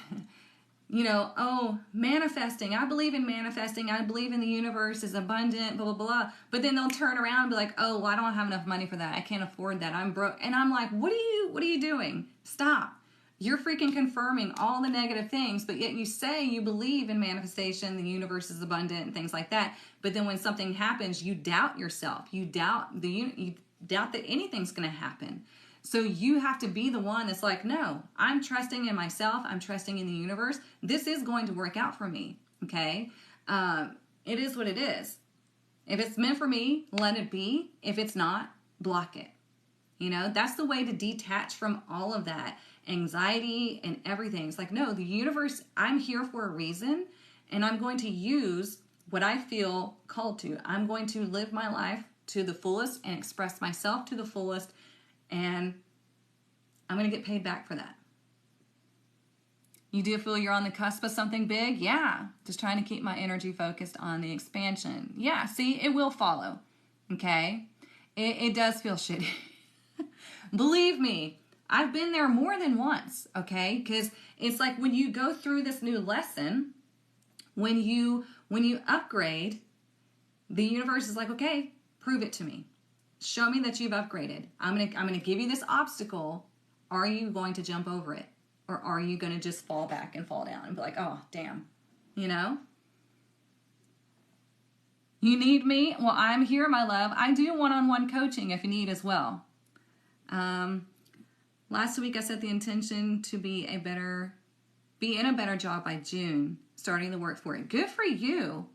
manifesting. I believe in manifesting. I believe in the universe is abundant, blah, blah, blah. But then they'll turn around and be like, oh, well, I don't have enough money for that. I can't afford that. I'm broke. And I'm like, what are you doing? Stop. You're freaking confirming all the negative things, but yet you say you believe in manifestation, the universe is abundant and things like that. But then when something happens, you doubt yourself. You doubt that anything's going to happen. So you have to be the one that's like, no, I'm trusting in myself. I'm trusting in the universe. This is going to work out for me. Okay. It is what it is. If it's meant for me, let it be. If it's not, block it. That's the way to detach from all of that anxiety and everything. It's like, no, the universe, I'm here for a reason, and I'm going to use what I feel called to. I'm going to live my life to the fullest and express myself to the fullest, and I'm going to get paid back for that. You do feel you're on the cusp of something big? Yeah. Just trying to keep my energy focused on the expansion. Yeah, see, it will follow. Okay? It does feel shitty. Believe me, I've been there more than once, okay? Because it's like when you go through this new lesson, when you upgrade, the universe is like, okay, prove it to me. Show me that you've upgraded. I'm gonna give you this obstacle. Are you going to jump over it? Or are you going to just fall back and fall down and be like, oh, damn, You need me? Well, I'm here, my love. I do one-on-one coaching if you need as well. Last week I set the intention to be in a better job by June, starting the work for it. Good for you.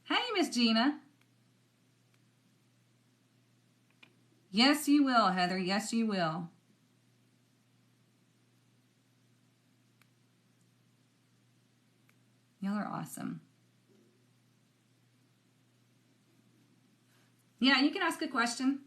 Hey, Miss Gina. Yes, you will, Heather. Yes, you will. Y'all are awesome. Yeah, you can ask a question.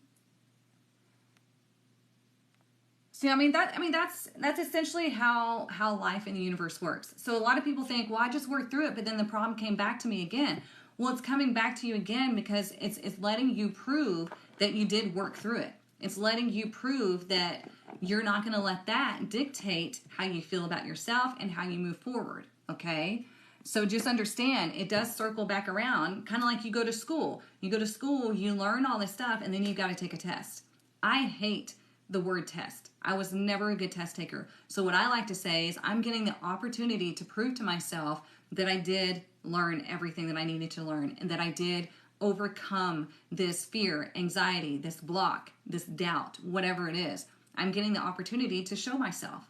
See, that's essentially how life in the universe works. So a lot of people think, well, I just worked through it, but then the problem came back to me again. Well, it's coming back to you again because it's letting you prove that you did work through it. It's letting you prove that you're not going to let that dictate how you feel about yourself and how you move forward, okay? So just understand, it does circle back around, kind of like you go to school. You go to school, you learn all this stuff, and then you got to take a test. I hate the word test. I was never a good test taker. So what I like to say is I'm getting the opportunity to prove to myself that I did learn everything that I needed to learn and that I did overcome this fear, anxiety, this block, this doubt, whatever it is. I'm getting the opportunity to show myself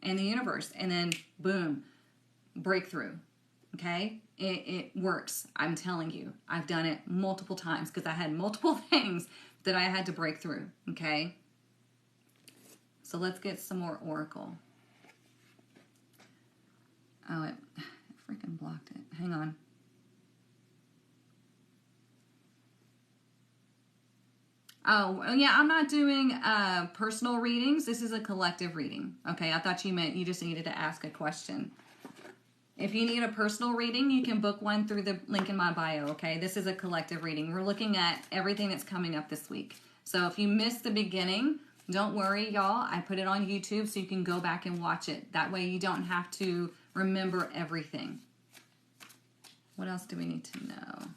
and the universe, and then boom, breakthrough. Okay? It works. I'm telling you. I've done it multiple times because I had multiple things that I had to break through. Okay? So let's get some more oracle. Oh, it freaking blocked it. Hang on. Oh, yeah, I'm not doing personal readings. This is a collective reading. Okay, I thought you meant you just needed to ask a question. If you need a personal reading, you can book one through the link in my bio, okay? This is a collective reading. We're looking at everything that's coming up this week. So if you missed the beginning, don't worry, y'all. I put it on YouTube so you can go back and watch it. That way you don't have to remember everything. What else do we need to know?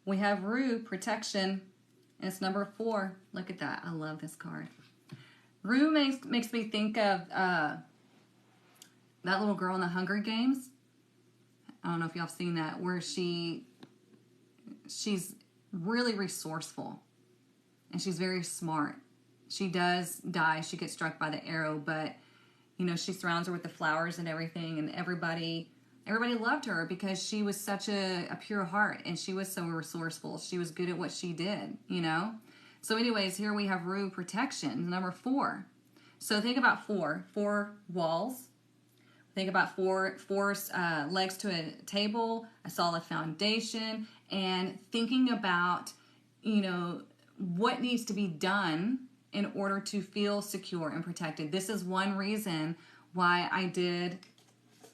We have Rue, protection, and it's number 4. Look at that. I love this card. Rue makes me think of that little girl in the Hunger Games. I don't know if y'all have seen that, where she's really resourceful, and she's very smart. She does die. She gets struck by the arrow, but, you know, she surrounds her with the flowers and everything, and everybody loved her because she was such a pure heart, and she was so resourceful. She was good at what she did, you know? So anyways, here we have Rue, protection, number 4. So think about 4 walls. Think about four legs to a table, a solid foundation, and thinking about, you know, what needs to be done in order to feel secure and protected. This is one reason why I did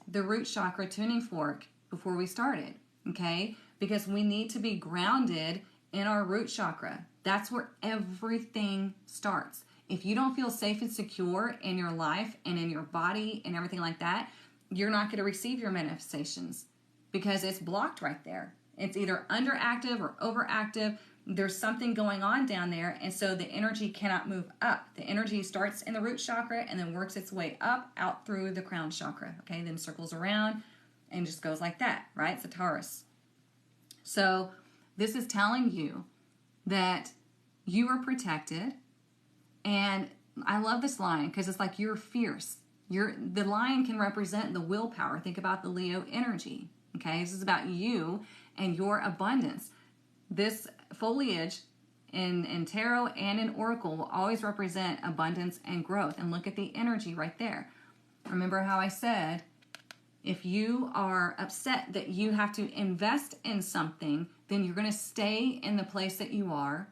the root chakra tuning fork before we started, okay? Because we need to be grounded in our root chakra. That's where everything starts. If you don't feel safe and secure in your life and in your body and everything like that, you're not going to receive your manifestations because it's blocked right there. It's either underactive or overactive. There's something going on down there, and so the energy cannot move up. The energy starts in the root chakra and then works its way up out through the crown chakra, okay? Then circles around and just goes like that, right? It's a Taurus. So this is telling you that you are protected, and I love this line because it's like you're fierce. The lion can represent the willpower. Think about the Leo energy, okay? This is about you and your abundance. This foliage in tarot and in oracle will always represent abundance and growth. And look at the energy right there. Remember how I said, if you are upset that you have to invest in something, then you're going to stay in the place that you are,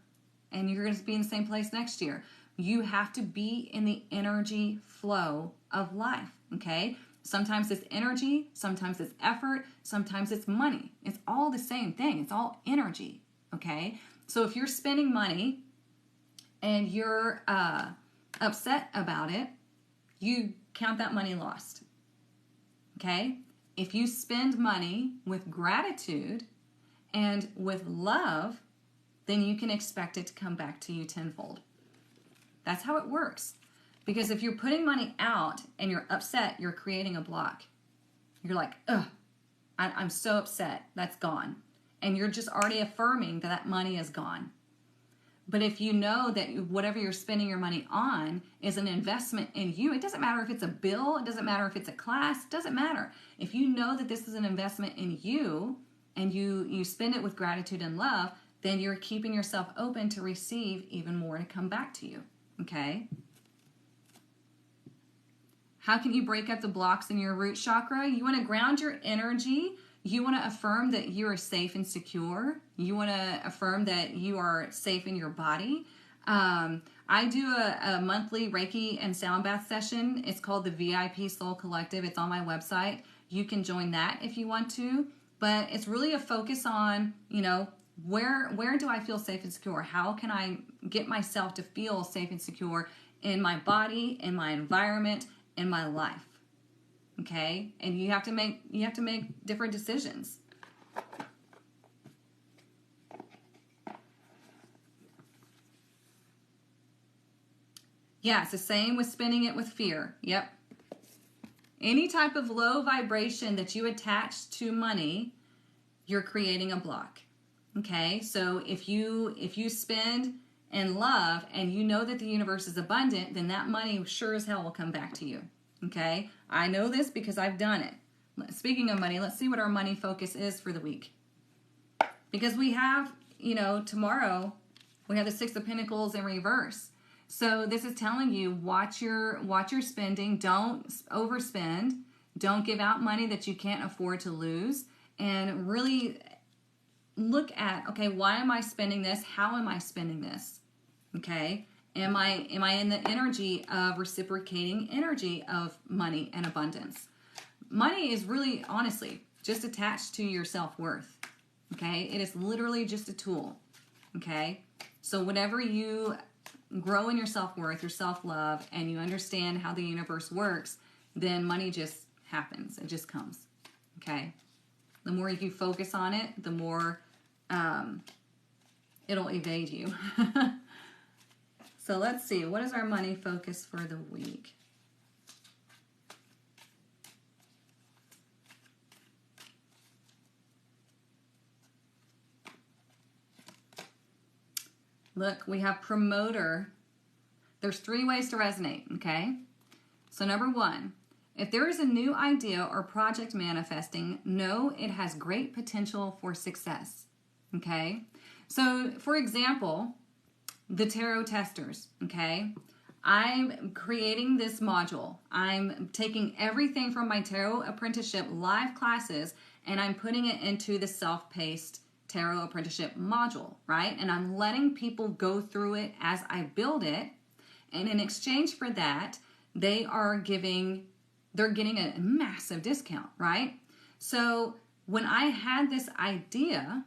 and you're going to be in the same place next year. You have to be in the energy flow of life, okay? Sometimes it's energy, sometimes it's effort, sometimes it's money. It's all the same thing. It's all energy, okay? So if you're spending money and you're upset about it, you count that money lost, okay? If you spend money with gratitude and with love, then you can expect it to come back to you tenfold. That's how it works. Because if you're putting money out and you're upset, you're creating a block. You're like, ugh, I'm so upset. That's gone. And you're just already affirming that that money is gone. But if you know that whatever you're spending your money on is an investment in you, it doesn't matter if it's a bill, it doesn't matter if it's a class, it doesn't matter. If you know that this is an investment in you and you spend it with gratitude and love, then you're keeping yourself open to receive even more to come back to you. Okay? How can you break up the blocks in your root chakra? You want to ground your energy. You want to affirm that you are safe and secure. You want to affirm that you are safe in your body. I do a monthly Reiki and sound bath session. It's called the VIP Soul Collective. It's on my website. You can join that if you want to. But it's really a focus on, you know, where do I feel safe and secure? How can I get myself to feel safe and secure in my body, in my environment, in my life? Okay? And you have to make different decisions. Yeah, it's the same with spinning it with fear. Yep. Any type of low vibration that you attach to money, you're creating a block. Okay? So if you spend in love and you know that the universe is abundant, then that money sure as hell will come back to you. Okay? I know this because I've done it. Speaking of money, let's see what our money focus is for the week. Because we have, you know, tomorrow we have the Six of Pentacles in reverse. So this is telling you, watch your spending. Don't overspend. Don't give out money that you can't afford to lose. And really look at, okay, why am I spending this? How am I spending this? Okay? Am I in the energy of reciprocating energy of money and abundance? Money is really, honestly, just attached to your self-worth. Okay? It is literally just a tool. Okay? So whenever you grow in your self-worth, your self-love, and you understand how the universe works, then money just happens. It just comes. Okay? The more you focus on it, the more it'll evade you. So let's see. What is our money focus for the week? Look, we have promoter. There's 3 ways to resonate, okay? So number 1, if there is a new idea or project manifesting, know it has great potential for success, okay? So, for example, the tarot testers, okay? I'm creating this module. I'm taking everything from my tarot apprenticeship live classes and I'm putting it into the self-paced tarot apprenticeship module, right? And I'm letting people go through it as I build it. And in exchange for that, they're getting a massive discount, right? So when I had this idea,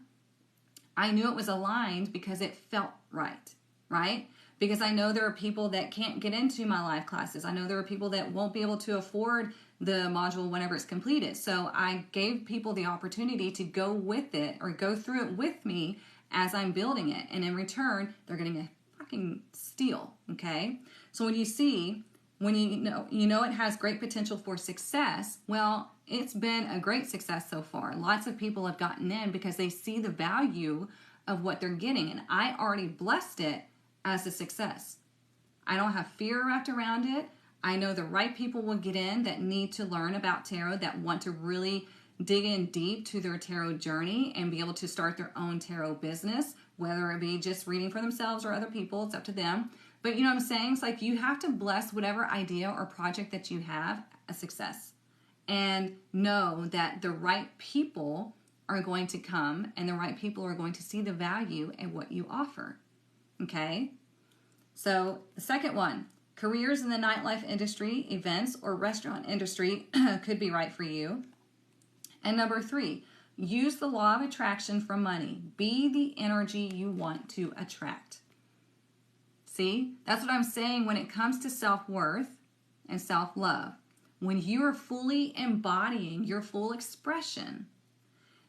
I knew it was aligned because it felt right, right? Because I know there are people that can't get into my live classes. I know there are people that won't be able to afford the module whenever it's completed. So I gave people the opportunity to go with it or go through it with me as I'm building it. And in return, they're getting a fucking steal, okay? So when you know it has great potential for success, well, it's been a great success so far. Lots of people have gotten in because they see the value of what they're getting. And I already blessed it as a success. I don't have fear wrapped around it. I know the right people will get in that need to learn about tarot, that want to really dig in deep to their tarot journey and be able to start their own tarot business, whether it be just reading for themselves or other people. It's up to them. But you know what I'm saying? It's like you have to bless whatever idea or project that you have a success. And know that the right people are going to come and the right people are going to see the value in what you offer. Okay? So the second one, careers in the nightlife industry, events, or restaurant industry could be right for you. And number 3, use the law of attraction for money. Be the energy you want to attract. See, that's what I'm saying when it comes to self-worth and self-love. When you are fully embodying your full expression,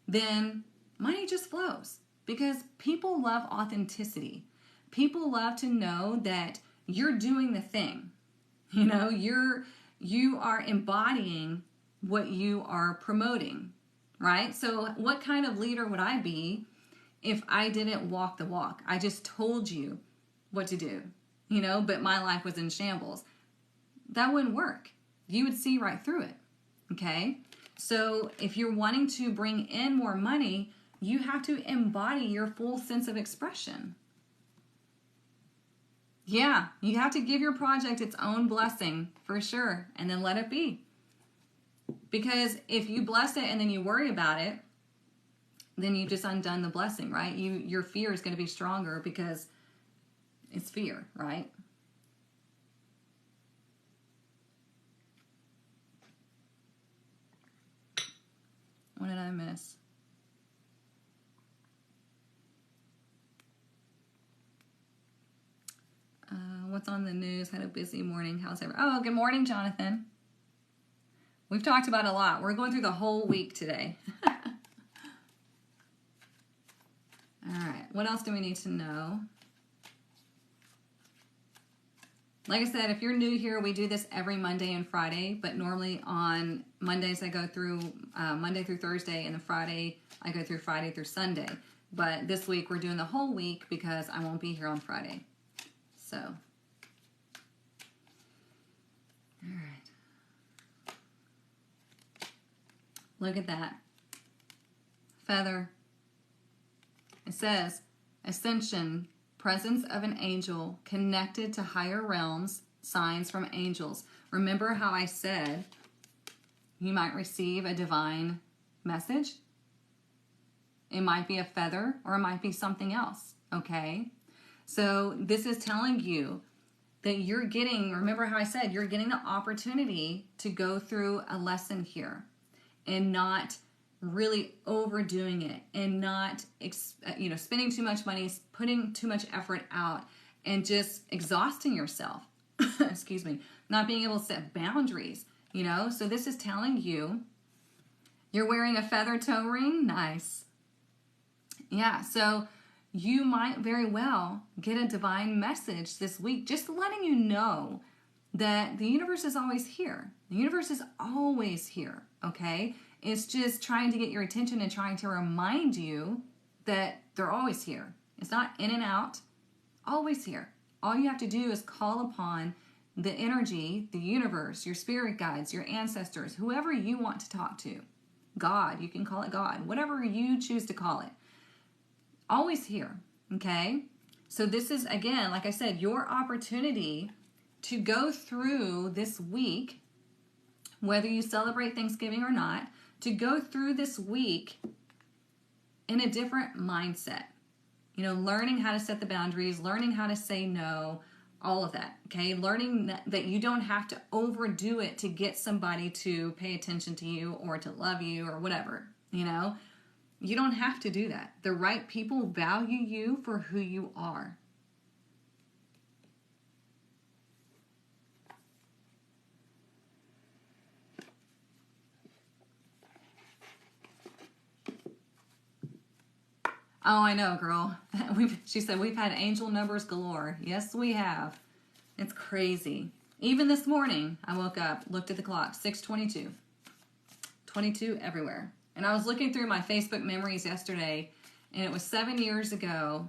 then money just flows because people love authenticity. People love to know that you're doing the thing. You know, you are embodying what you are promoting, right? So what kind of leader would I be if I didn't walk the walk? I just told you what to do, you know, but my life was in shambles. That wouldn't work. You would see right through it, okay? So if you're wanting to bring in more money, you have to embody your full sense of expression. Yeah, you have to give your project its own blessing for sure, and then let it be. Because if you bless it and then you worry about it, then you just undone the blessing, right? Your fear is going to be stronger because it's fear, right? What did I miss? What's on the news? Had a busy morning. How's everyone? Oh, good morning, Jonathan. We've talked about a lot. We're going through the whole week today. All right. What else do we need to know? Like I said, if you're new here, we do this every Monday and Friday, but normally on Mondays I go through Monday through Thursday, and the Friday I go through Friday through Sunday. But this week we're doing the whole week because I won't be here on Friday. So, all right. Look at that. Feather. It says, Ascension presence of an angel, connected to higher realms, signs from angels. Remember how I said you might receive a divine message? It might be a feather or it might be something else, okay? So this is telling you that you're getting, remember how I said, you're getting the opportunity to go through a lesson here and not really overdoing it and not, spending too much money, putting too much effort out and just exhausting yourself. Excuse me, not being able to set boundaries, So this is telling you you're wearing a feather toe ring. Nice. Yeah, so you might very well get a divine message this week, just letting you know that the universe is always here. The universe is always here, okay? It's just trying to get your attention and trying to remind you that they're always here. It's not in and out, always here. All you have to do is call upon the energy, the universe, your spirit guides, your ancestors, whoever you want to talk to. God, you can call it God, whatever you choose to call it. Always here, okay? So this is, again, like I said, your opportunity to go through this week, whether you celebrate Thanksgiving or not, to go through this week in a different mindset. Learning how to set the boundaries, learning how to say no, all of that, okay? Learning that you don't have to overdo it to get somebody to pay attention to you or to love you or whatever, You don't have to do that. The right people value you for who you are. Oh, I know, girl. She said, we've had angel numbers galore. Yes, we have. It's crazy. Even this morning, I woke up, looked at the clock, 6:22. 22 everywhere. And I was looking through my Facebook memories yesterday, and it was 7 years ago,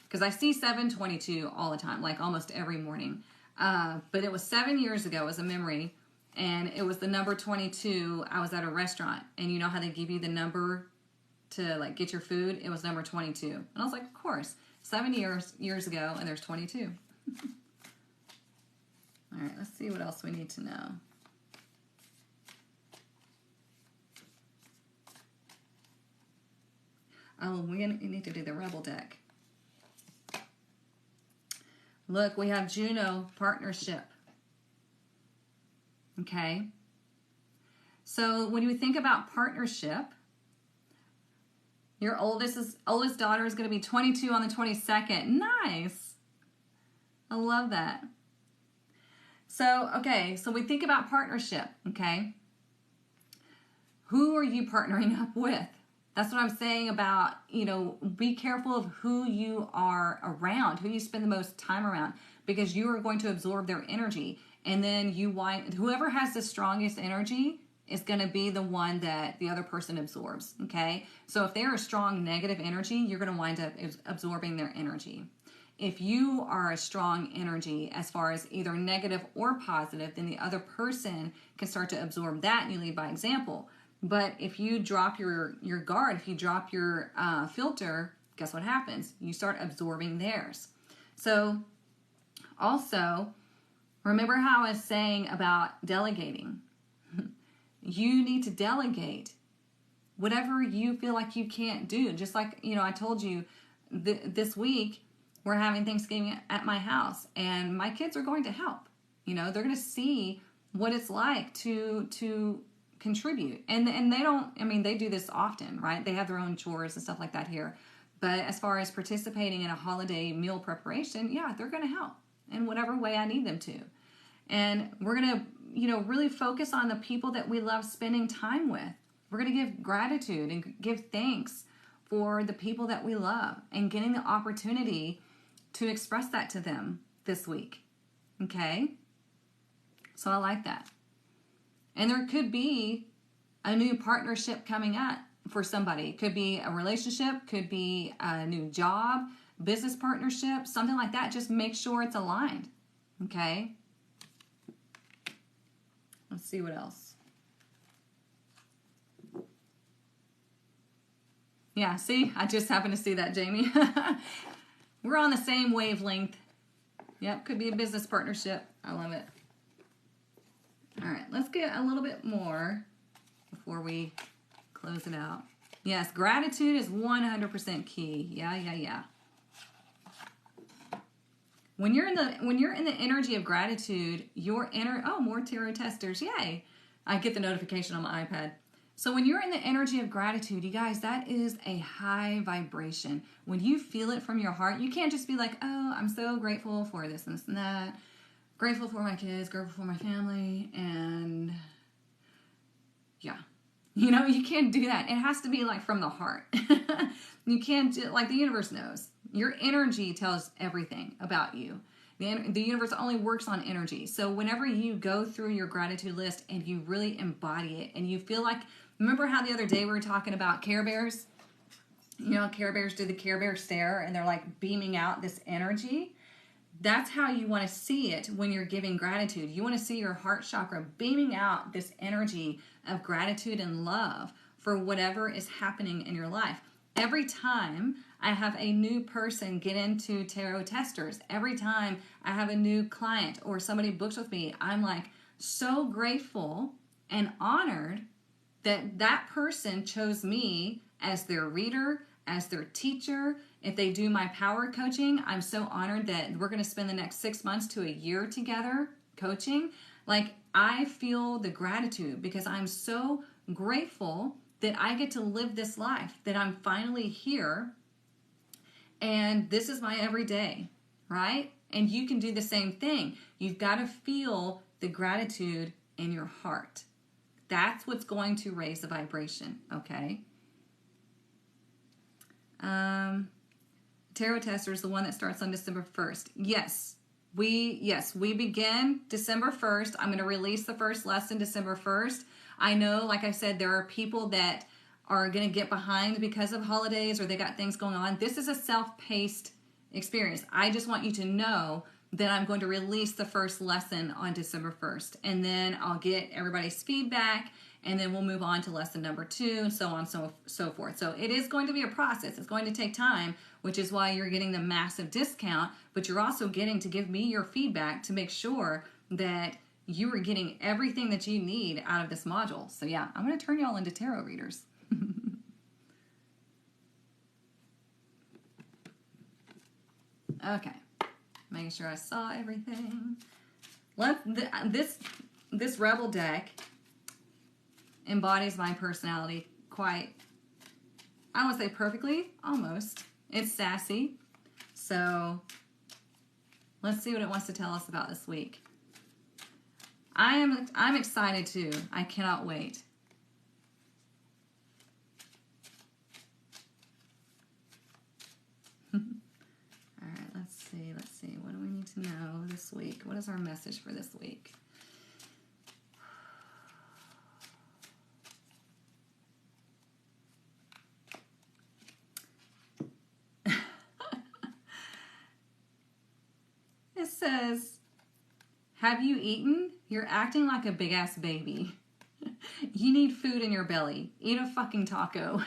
because I see 722 all the time, like almost every morning. But it was 7 years ago as a memory, and it was the number 22. I was at a restaurant, and you know how they give you the number to get your food? It was number 22. And I was like, of course, 7 years ago, and there's 22. All right, let's see what else we need to know. Oh, we need to do the Rebel deck. Look, we have Juno partnership. Okay. So when you think about partnership, your oldest daughter is going to be 22 on the 22nd. Nice. I love that. So, okay, so we think about partnership, okay? Who are you partnering up with? That's what I'm saying about, be careful of who you are around, who you spend the most time around, because you are going to absorb their energy. And then whoever has the strongest energy is going to be the one that the other person absorbs, okay? So if they're a strong negative energy, you're going to wind up absorbing their energy. If you are a strong energy as far as either negative or positive, then the other person can start to absorb that, and you lead by example. But if you drop your guard, if you drop your filter, guess what happens? You start absorbing theirs. So also, remember how I was saying about delegating. You need to delegate whatever you feel like you can't do. Just like, I told you this week, we're having Thanksgiving at my house, and my kids are going to help. They're going to see what it's like to contribute. And they do this often, right? They have their own chores and stuff like that here. But as far as participating in a holiday meal preparation, yeah, they're going to help in whatever way I need them to. And we're going to, really focus on the people that we love spending time with. We're going to give gratitude and give thanks for the people that we love and getting the opportunity to express that to them this week. Okay? So I like that. And there could be a new partnership coming up for somebody. It could be a relationship, could be a new job, business partnership, something like that. Just make sure it's aligned. Okay? Let's see what else. Yeah, see? I just happened to see that, Jamie. We're on the same wavelength. Yep, could be a business partnership. I love it. All right, let's get a little bit more before we close it out. Yes, gratitude is 100% key. Yeah. When you're in the energy of gratitude, more tarot testers, yay. I get the notification on my iPad. So when you're in the energy of gratitude, you guys, that is a high vibration. When you feel it from your heart, you can't just be like, oh, I'm so grateful for this and this and that. Grateful for my kids, grateful for my family, and yeah. You know, you can't do that. It has to be like from the heart. You can't, like the universe knows. Your energy tells everything about you. The universe only works on energy. So whenever you go through your gratitude list and you really embody it and you feel like, remember how the other day we were talking about Care Bears? You know, Care Bears do the Care Bear stare and they're like beaming out this energy. That's how you want to see it when you're giving gratitude. You want to see your heart chakra beaming out this energy of gratitude and love for whatever is happening in your life. Every time I have a new person get into tarot testers, every time I have a new client or somebody books with me, I'm like so grateful and honored that that person chose me as their reader, as their teacher. If they do my power coaching, I'm so honored that we're going to spend the next 6 months to a year together coaching. Like, I feel the gratitude because I'm so grateful that I get to live this life, that I'm finally here, and this is my everyday, right? And you can do the same thing. You've got to feel the gratitude in your heart. That's what's going to raise the vibration, okay? Tarot Tester is the one that starts on December 1st. Yes, we begin December 1st. I'm going to release the first lesson December 1st. I know, like I said, there are people that are going to get behind because of holidays or they got things going on. This is a self-paced experience. I just want you to know that I'm going to release the first lesson on December 1st. And then I'll get everybody's feedback, and then we'll move on to lesson number 2, and so on, so forth. So it is going to be a process. It's going to take time, which is why you're getting the massive discount, but you're also getting to give me your feedback to make sure that you are getting everything that you need out of this module. So yeah, I'm going to turn y'all into tarot readers. Okay, making sure I saw everything. This Rebel deck embodies my personality quite, I won't say perfectly, almost. It's sassy. So let's see what it wants to tell us about this week. I'm excited too. I cannot wait. All right, let's see. What do we need to know this week? What is our message for this week? It says, have you eaten? You're acting like a big ass baby. You need food in your belly. Eat a fucking taco.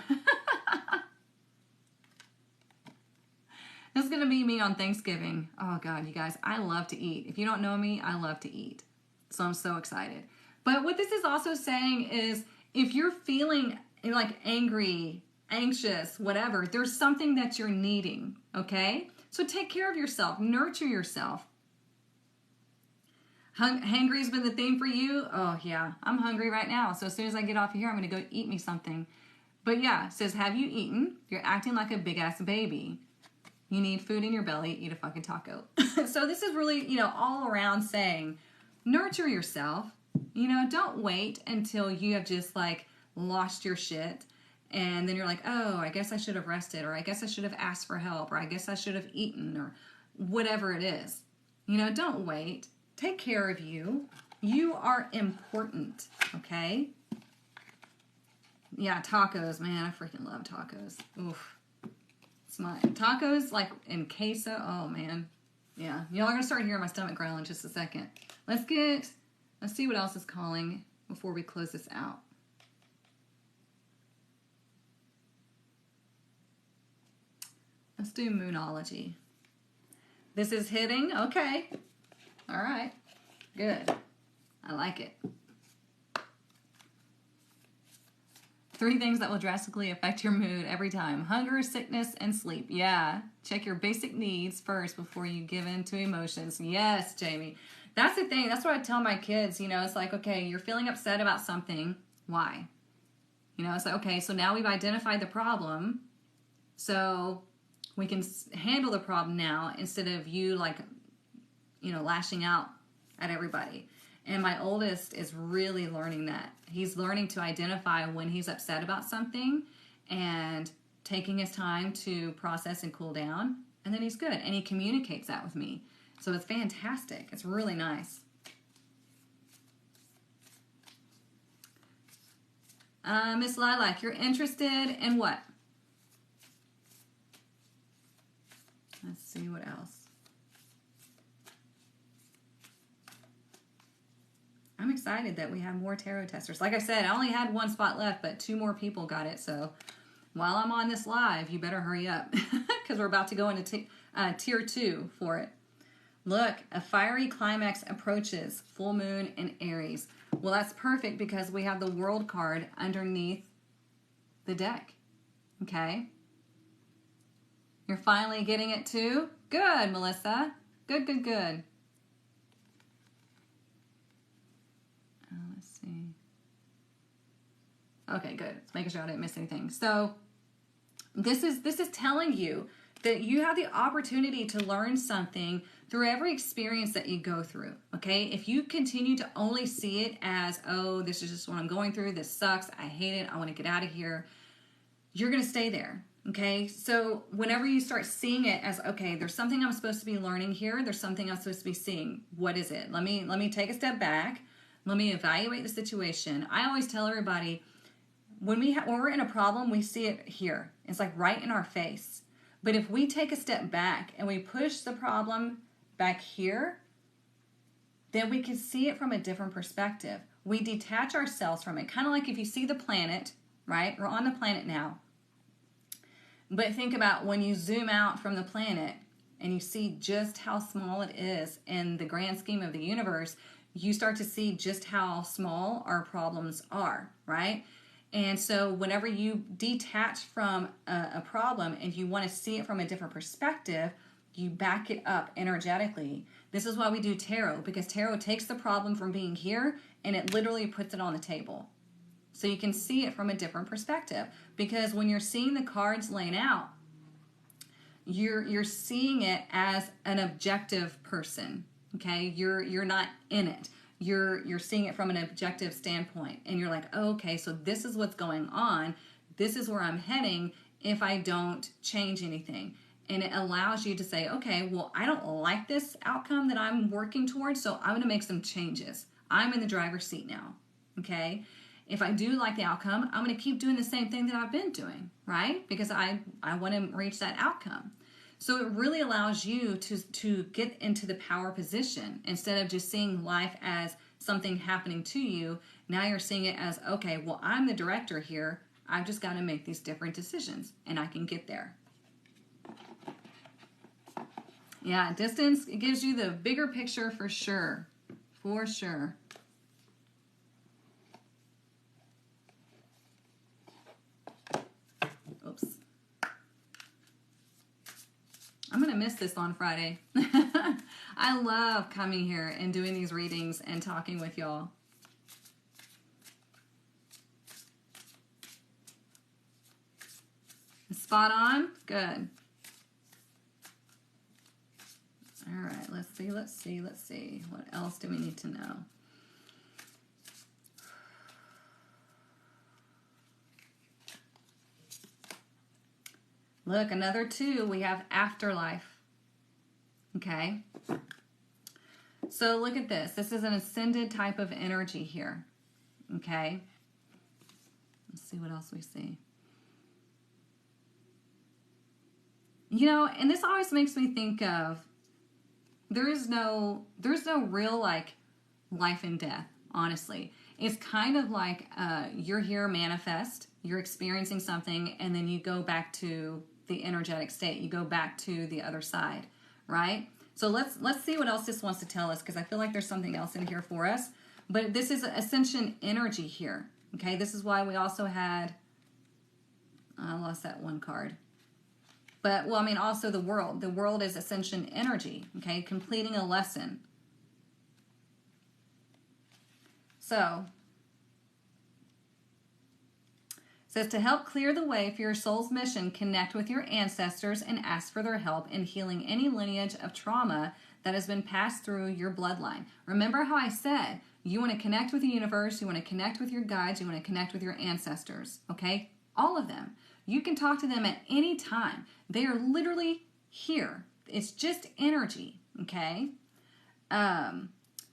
This is going to be me on Thanksgiving. Oh God, you guys, I love to eat. If you don't know me, I love to eat. So I'm so excited. But what this is also saying is if you're feeling like angry, anxious, whatever, there's something that you're needing, okay? So take care of yourself. Nurture yourself. Hangry's been the theme for you? Oh, yeah. I'm hungry right now. So as soon as I get off of here, I'm going to go eat me something. But yeah, it says, have you eaten? You're acting like a big-ass baby. You need food in your belly. Eat a fucking taco. So this is really, all around saying, nurture yourself. Don't wait until you have just, lost your shit. And then you're like, oh, I guess I should have rested, or I guess I should have asked for help, or I guess I should have eaten, or whatever it is. Don't wait. Take care of you. You are important, okay? Yeah, tacos, man. I freaking love tacos. Oof. It's my tacos, in queso. Oh, man. Yeah. Y'all are going to start hearing my stomach growl in just a second. Let's see what else is calling before we close this out. Let's do Moonology. This is hitting? Okay. All right. Good. I like it. 3 things that will drastically affect your mood every time. Hunger, sickness, and sleep. Yeah. Check your basic needs first before you give in to emotions. Yes, Jamie. That's the thing. That's what I tell my kids. You know, it's like, okay, you're feeling upset about something. Why? You know, it's like, okay, so now we've identified the problem. So we can handle the problem now instead of you, like, you know, lashing out at everybody. And my oldest is really learning that. He's learning to identify when he's upset about something and taking his time to process and cool down. And then he's good. And he communicates that with me. So it's fantastic. It's really nice. Miss Lilac, you're interested in what? Let's see what else. I'm excited that we have more tarot testers. Like I said, I only had 1 spot left, but 2 more people got it. So while I'm on this live, you better hurry up because we're about to go into tier 2 for it. Look, a fiery climax approaches, full moon in Aries. Well, that's perfect because we have the World card underneath the deck. Okay? You're finally getting it too? Good, Melissa. Good, good, good. Let's see. Okay, good. Just making sure I didn't miss anything. So this is telling you that you have the opportunity to learn something through every experience that you go through, okay? If you continue to only see it as, oh, this is just what I'm going through, this sucks, I hate it, I want to get out of here, you're going to stay there, okay? So whenever you start seeing it as, okay, there's something I'm supposed to be learning here, there's something I'm supposed to be seeing, what is it? Let me take a step back, let me evaluate the situation. I always tell everybody, when we're in a problem, we see it here. It's like right in our face. But if we take a step back and we push the problem back here, then we can see it from a different perspective. We detach ourselves from it. Kind of like if you see the planet, right? We're on the planet now. But think about when you zoom out from the planet and you see just how small it is in the grand scheme of the universe, you start to see just how small our problems are, right? And so whenever you detach from a problem and you want to see it from a different perspective, you back it up energetically. This is why we do tarot, because tarot takes the problem from being here and it literally puts it on the table. So you can see it from a different perspective. Because when you're seeing the cards laying out, you're seeing it as an objective person. Okay? You're not in it. You're seeing it from an objective standpoint, and you're like, oh, okay, so this is what's going on. This is where I'm heading if I don't change anything. And it allows you to say, okay, well, I don't like this outcome that I'm working towards, so I'm going to make some changes. I'm in the driver's seat now, okay? If I do like the outcome, I'm going to keep doing the same thing that I've been doing, right? Because I want to reach that outcome. So it really allows you to get into the power position instead of just seeing life as something happening to you. Now you're seeing it as, okay, well, I'm the director here. I've just got to make these different decisions and I can get there. Yeah, distance, it gives you the bigger picture for sure. For sure. Oops. I'm going to miss this on Friday. I love coming here and doing these readings and talking with y'all. Spot on? Good. All right, let's see. What else do we need to know? Look, another 2, we have afterlife. Okay? So look at this. This is an ascended type of energy here. Okay? Let's see what else we see. You know, and this always makes me think of there's no real like life and death, honestly. It's kind of like you're here manifest, you're experiencing something, and then you go back to the energetic state. You go back to the other side, right? So let's see what else this wants to tell us, because I feel like there's something else in here for us. But this is ascension energy here. Okay, this is why we also had, I lost that one card. But, well, I mean, also the world. The world is ascension energy, okay? Completing a lesson. So, it says to help clear the way for your soul's mission, connect with your ancestors and ask for their help in healing any lineage of trauma that has been passed through your bloodline. Remember how I said you want to connect with the universe, you want to connect with your guides, you want to connect with your ancestors, okay? All of them. You can talk to them at any time. They are literally here. It's just energy, okay?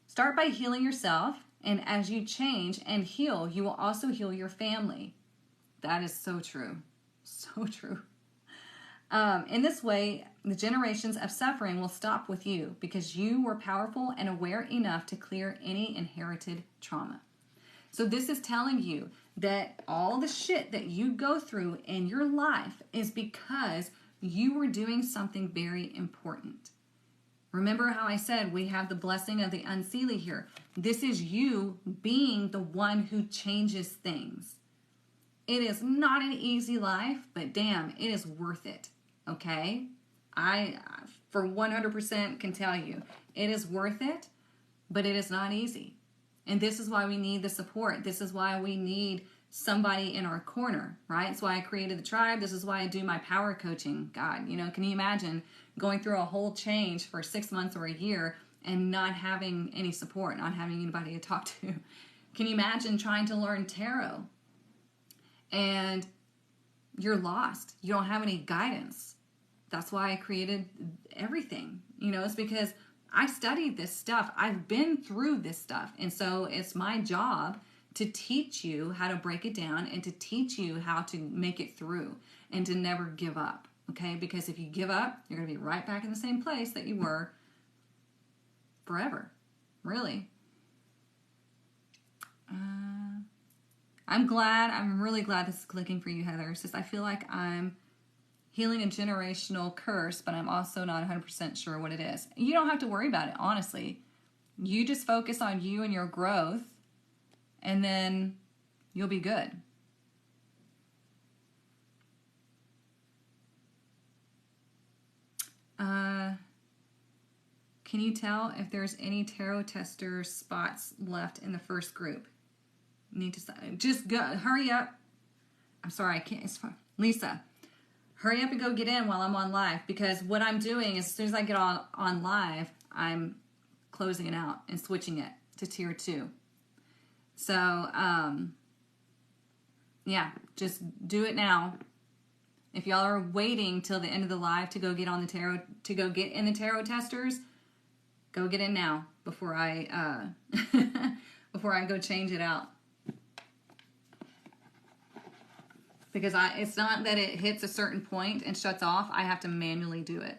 Start by healing yourself, and as you change and heal, you will also heal your family. That is so true. So true. In this way, the generations of suffering will stop with you because you were powerful and aware enough to clear any inherited trauma. So this is telling you that all the shit that you go through in your life is because you were doing something very important. Remember how I said we have the blessing of the unseelie here. This is you being the one who changes things. It is not an easy life, but damn, it is worth it, okay? I, for 100% can tell you, it is worth it, but it is not easy. And this is why we need the support. This is why we need somebody in our corner, right? That's why I created the tribe. This is why I do my power coaching. God, you know, can you imagine going through a whole change for 6 months or a year and not having any support, not having anybody to talk to? Can you imagine trying to learn tarot and you're lost? You don't have any guidance. That's why I created everything. You know, it's because I studied this stuff. I've been through this stuff. And so it's my job to teach you how to break it down and to teach you how to make it through and to never give up. Okay? Because if you give up, you're going to be right back in the same place that you were forever. Really. I'm really glad this is clicking for you, Heather. It's just I feel like I'm healing a generational curse, but I'm also not 100% sure what it is. You don't have to worry about it, honestly. You just focus on you and your growth, and then you'll be good. Can you tell if there's any tarot tester spots left in the first group? Need to just go. Hurry up. I'm sorry, I can't. It's fine. Lisa, hurry up and go get in while I'm on live, because what I'm doing is as soon as I get on live, I'm closing it out and switching it to tier 2. So, yeah, just do it now. If y'all are waiting till the end of the live to go get on the tarot, to go get in the tarot testers, go get in now before I before I go change it out. Because it's not that it hits a certain point and shuts off. I have to manually do it.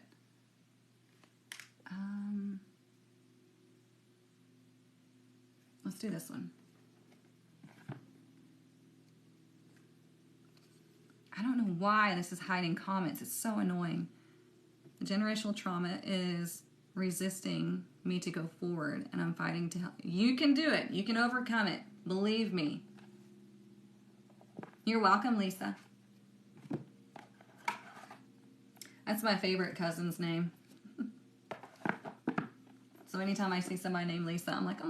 Let's do this one. I don't know why this is hiding comments. It's so annoying. The generational trauma is resisting me to go forward, and I'm fighting to help. You can do it. You can overcome it. Believe me. You're welcome, Lisa. That's my favorite cousin's name. So anytime I see somebody named Lisa, I'm like,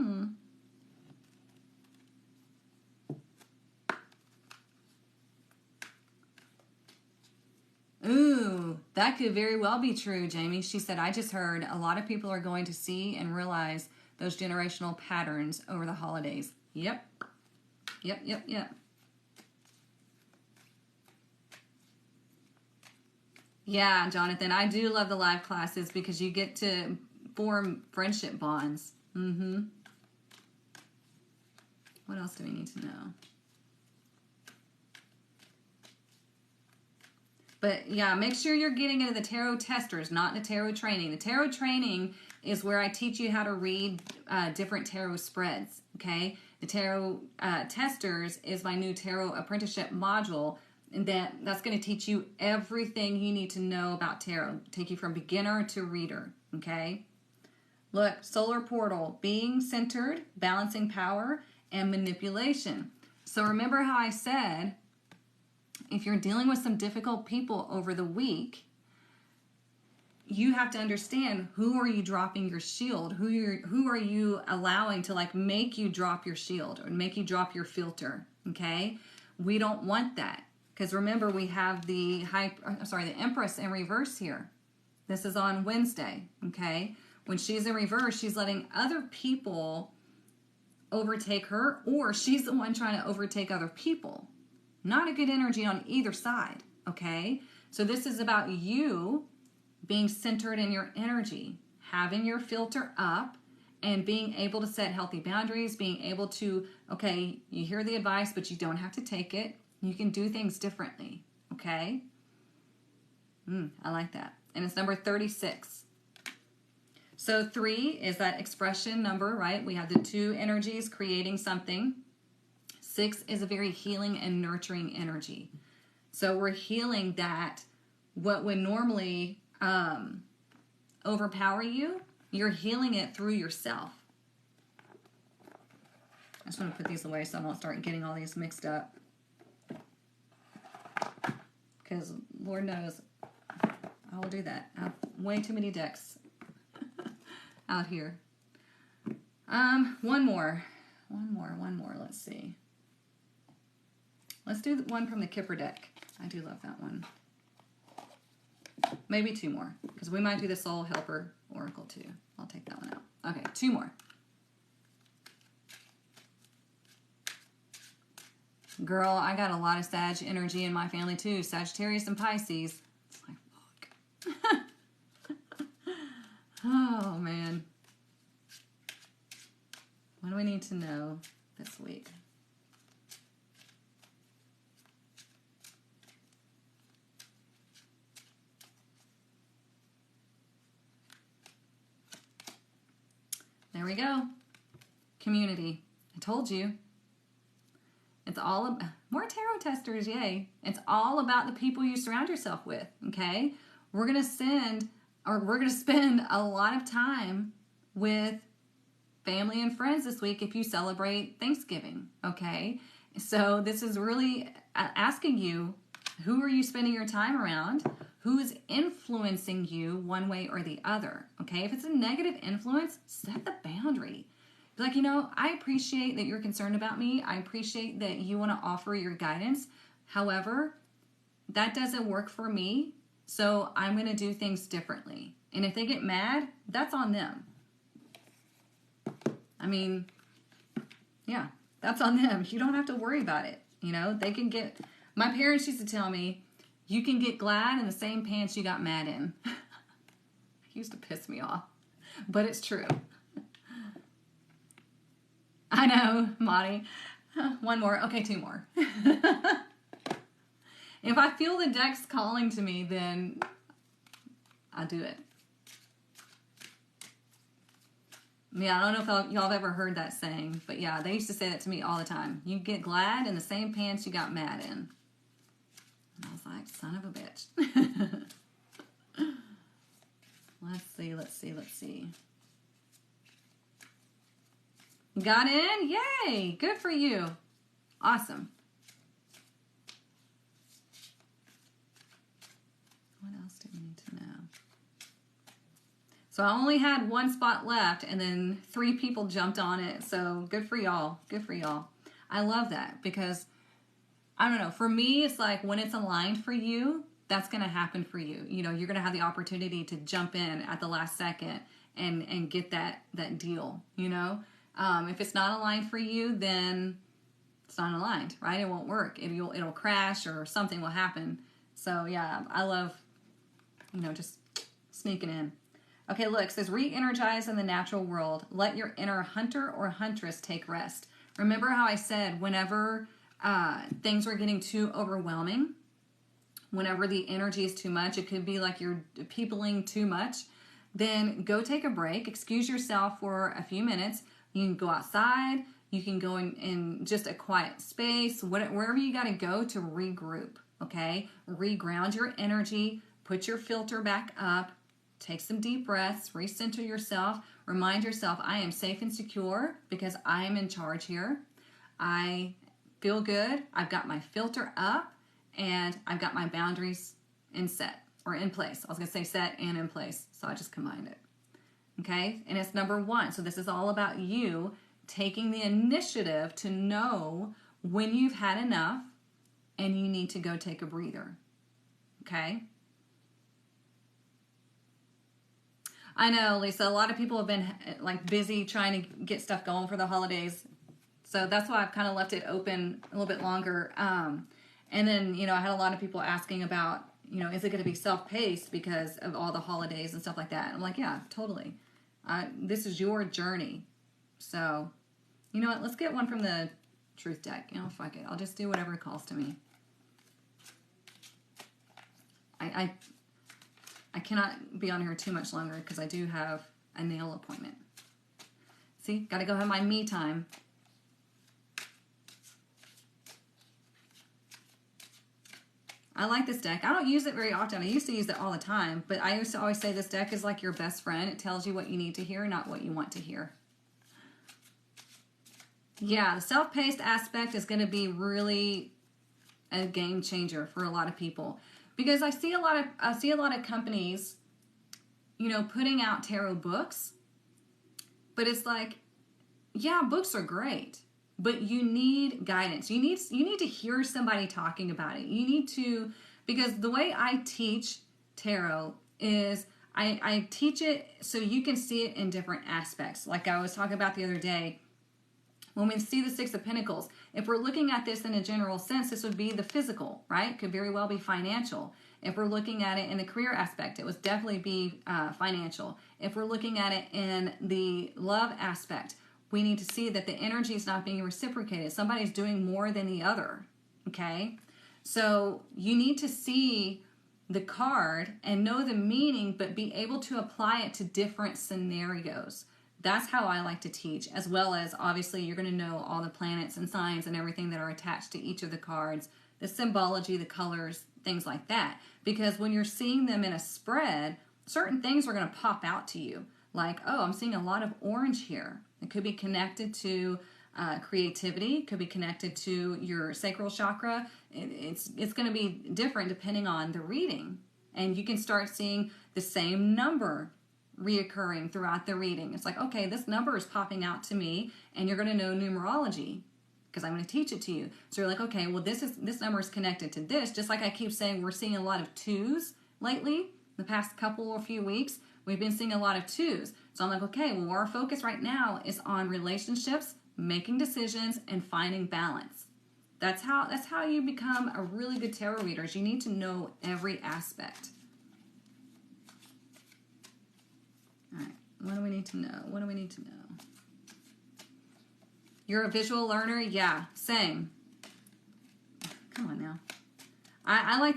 Ooh, that could very well be true, Jamie. She said, I just heard a lot of people are going to see and realize those generational patterns over the holidays. Yep. Yeah, Jonathan, I do love the live classes because you get to form friendship bonds. What else do we need to know? But yeah, make sure you're getting into the tarot testers, not the tarot training. The tarot training is where I teach you how to read different tarot spreads, okay? The tarot testers is my new tarot apprenticeship module. And that's going to teach you everything you need to know about tarot. Take you from beginner to reader, okay? Look, solar portal, being centered, balancing power, and manipulation. So remember how I said, if you're dealing with some difficult people over the week, you have to understand, who are you dropping your shield? Who are you allowing to like make you drop your shield or make you drop your filter, okay? We don't want that. Because remember, we have the Empress in reverse here. This is on Wednesday, okay? When she's in reverse, she's letting other people overtake her, or she's the one trying to overtake other people. Not a good energy on either side, okay? So this is about you being centered in your energy, having your filter up, and being able to set healthy boundaries, being able to, okay, you hear the advice, but you don't have to take it. You can do things differently, okay? I like that. And it's number 36. So 3 is that expression number, right? We have the 2 energies creating something. 6 is a very healing and nurturing energy. So we're healing that what would normally overpower you, you're healing it through yourself. I just want to put these away so I don't start getting all these mixed up. Because Lord knows I will do that. I have way too many decks out here. One more. Let's see. Let's do one from the Kipper deck. I do love that one. Maybe 2 more, because we might do the Soul Helper Oracle too. I'll take that one out. Okay, 2 more. Girl, I got a lot of Sag energy in my family too. Sagittarius and Pisces. It's like, fuck. Oh, man. What do we need to know this week? There we go. Community. I told you. It's all about more tarot testers, yay. It's all about the people you surround yourself with, okay? We're going to spend a lot of time with family and friends this week if you celebrate Thanksgiving, okay? So this is really asking you, who are you spending your time around? Who is influencing you one way or the other, okay? If it's a negative influence, set the boundary. Be like, I appreciate that you're concerned about me. I appreciate that you want to offer your guidance. However, that doesn't work for me, so I'm going to do things differently. And if they get mad, that's on them. I mean, yeah, that's on them. You don't have to worry about it. They can get... My parents used to tell me, you can get glad in the same pants you got mad in. It used to piss me off, but it's true. I know, Monty. 1 more. Okay, 2 more. If I feel the deck's calling to me, then I'll do it. Yeah, I don't know if y'all have ever heard that saying, but yeah, they used to say that to me all the time. You get glad in the same pants you got mad in. And I was like, son of a bitch. Let's see. Got in? Yay! Good for you. Awesome. What else do we need to know? So I only had 1 spot left, and then 3 people jumped on it. So good for y'all. Good for y'all. I love that because, I don't know, for me, it's like when it's aligned for you, that's going to happen for you. You're going to have the opportunity to jump in at the last second and get that deal, If it's not aligned for you, then it's not aligned, right? It won't work. It'll crash or something will happen. So yeah, I love, just sneaking in. Okay, look, it says re-energize in the natural world. Let your inner hunter or huntress take rest. Remember how I said whenever things are getting too overwhelming, whenever the energy is too much, it could be like you're peopling too much, then go take a break, excuse yourself for a few minutes. You can go outside, you can go in just a quiet space, wherever you got to go to regroup, okay? Reground your energy, put your filter back up, take some deep breaths, recenter yourself, remind yourself, I am safe and secure because I am in charge here. I feel good, I've got my filter up, and I've got my boundaries in place. I was going to say set and in place, so I just combined it. Okay, and it's number one. So this is all about you taking the initiative to know when you've had enough and you need to go take a breather. Okay? I know, Lisa, a lot of people have been like busy trying to get stuff going for the holidays. So that's why I've kind of left it open a little bit longer. And then, I had a lot of people asking about, is it going to be self-paced because of all the holidays and stuff like that? I'm like, yeah, totally. This is your journey. So, you know what? Let's get one from the truth deck. Fuck it. I'll just do whatever calls to me. I cannot be on here too much longer because I do have a nail appointment. See? Got to go have my me time. I like this deck. I don't use it very often. I used to use it all the time, but I used to always say this deck is like your best friend. It tells you what you need to hear, not what you want to hear. Yeah, the self-paced aspect is going to be really a game changer for a lot of people because I see a lot of companies, putting out tarot books, but it's like, yeah, books are great. But you need guidance. You need to hear somebody talking about it. You need to, because the way I teach tarot is I teach it so you can see it in different aspects. Like I was talking about the other day, when we see the Six of Pentacles, if we're looking at this in a general sense, this would be the physical, right? Could very well be financial. If we're looking at it in the career aspect, it would definitely be financial. If we're looking at it in the love aspect, we need to see that the energy is not being reciprocated. Somebody's doing more than the other, okay? So you need to see the card and know the meaning, but be able to apply it to different scenarios. That's how I like to teach, as well as obviously you're going to know all the planets and signs and everything that are attached to each of the cards, the symbology, the colors, things like that. Because when you're seeing them in a spread, certain things are going to pop out to you. Like, oh, I'm seeing a lot of orange here. It could be connected to creativity. It could be connected to your sacral chakra. It's going to be different depending on the reading. And you can start seeing the same number reoccurring throughout the reading. It's like, okay, this number is popping out to me, and you're going to know numerology because I'm going to teach it to you. So you're like, okay, well, this number is connected to this. Just like I keep saying, we're seeing a lot of twos lately. The past couple or few weeks, we've been seeing a lot of twos. So I'm like, okay, well, our focus right now is on relationships, making decisions, and finding balance. That's how you become a really good tarot reader. You need to know every aspect. All right, what do we need to know? What do we need to know? You're a visual learner? Yeah, same. Come on now. I like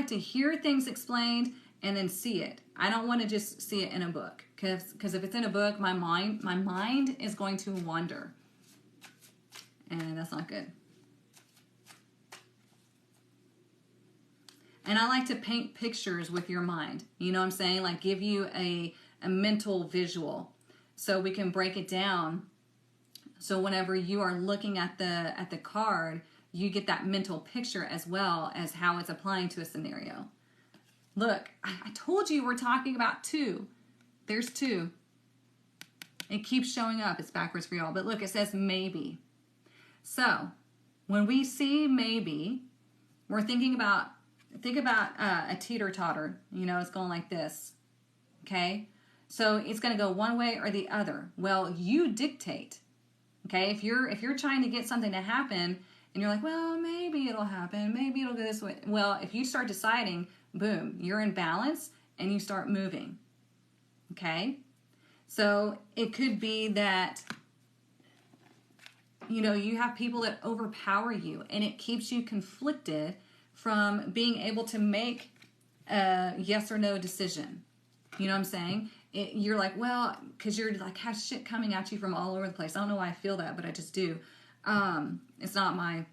to hear things explained and then see it. I don't want to just see it in a book because if it's in a book, my mind is going to wander, and that's not good. And I like to paint pictures with your mind. You know what I'm saying? Like give you a mental visual so we can break it down. So whenever you are looking at the card, you get that mental picture as well as how it's applying to a scenario. Look, I told you we're talking about two. There's two. It keeps showing up. It's backwards for y'all. But look, it says maybe. So when we see maybe, we're think about a teeter-totter. It's going like this. Okay? So it's going to go one way or the other. Well, you dictate. Okay? If you're trying to get something to happen and you're like, well, maybe it'll happen. Maybe it'll go this way. Well, if you start deciding, boom, you're in balance and you start moving. Okay? So it could be that, you have people that overpower you and it keeps you conflicted from being able to make a yes or no decision. You know what I'm saying? You're like, well, because you're like, have shit coming at you from all over the place. I don't know why I feel that, but I just do. It's not my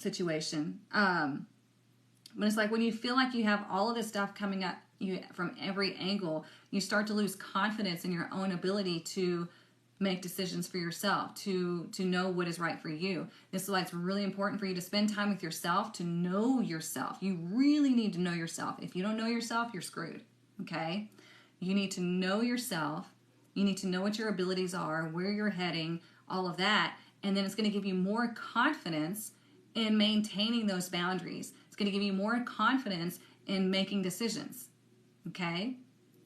situation. But it's like when you feel like you have all of this stuff coming at you from every angle, you start to lose confidence in your own ability to make decisions for yourself, to know what is right for you. This is why it's really important for you to spend time with yourself, to know yourself. You really need to know yourself. If you don't know yourself, you're screwed, okay? You need to know yourself. You need to know what your abilities are, where you're heading, all of that. And then it's going to give you more confidence in maintaining those boundaries. It's going to give you more confidence in making decisions, okay?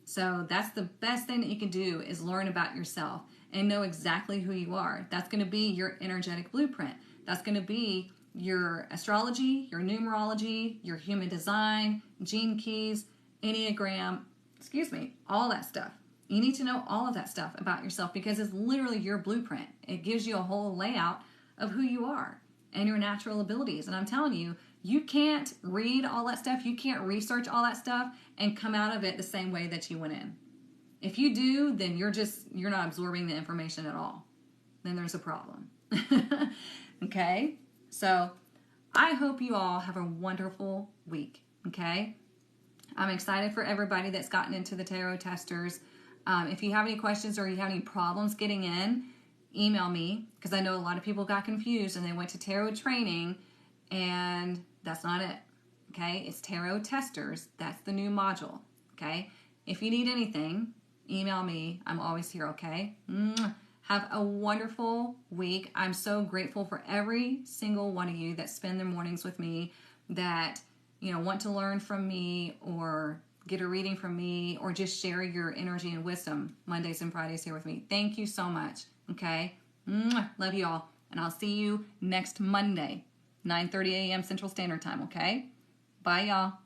So that's the best thing that you can do, is learn about yourself and know exactly who you are. That's going to be your energetic blueprint. That's going to be your astrology, your numerology, your human design, gene keys, Enneagram, all that stuff. You need to know all of that stuff about yourself because it's literally your blueprint. It gives you a whole layout of who you are and your natural abilities. And I'm telling you, you can't read all that stuff. You can't research all that stuff and come out of it the same way that you went in. If you do, then you're not absorbing the information at all. Then there's a problem. Okay? So I hope you all have a wonderful week. Okay? I'm excited for everybody that's gotten into the tarot testers. If you have any questions or you have any problems getting in, email me, because I know a lot of people got confused and they went to tarot training and that's not it. Okay? It's tarot testers. That's the new module. Okay? If you need anything, email me. I'm always here, okay? Have a wonderful week. I'm so grateful for every single one of you that spend their mornings with me, that want to learn from me or get a reading from me or just share your energy and wisdom Mondays and Fridays here with me. Thank you so much, okay? Love you all. And I'll see you next Monday, 9:30 a.m. Central Standard Time, okay? Bye, y'all.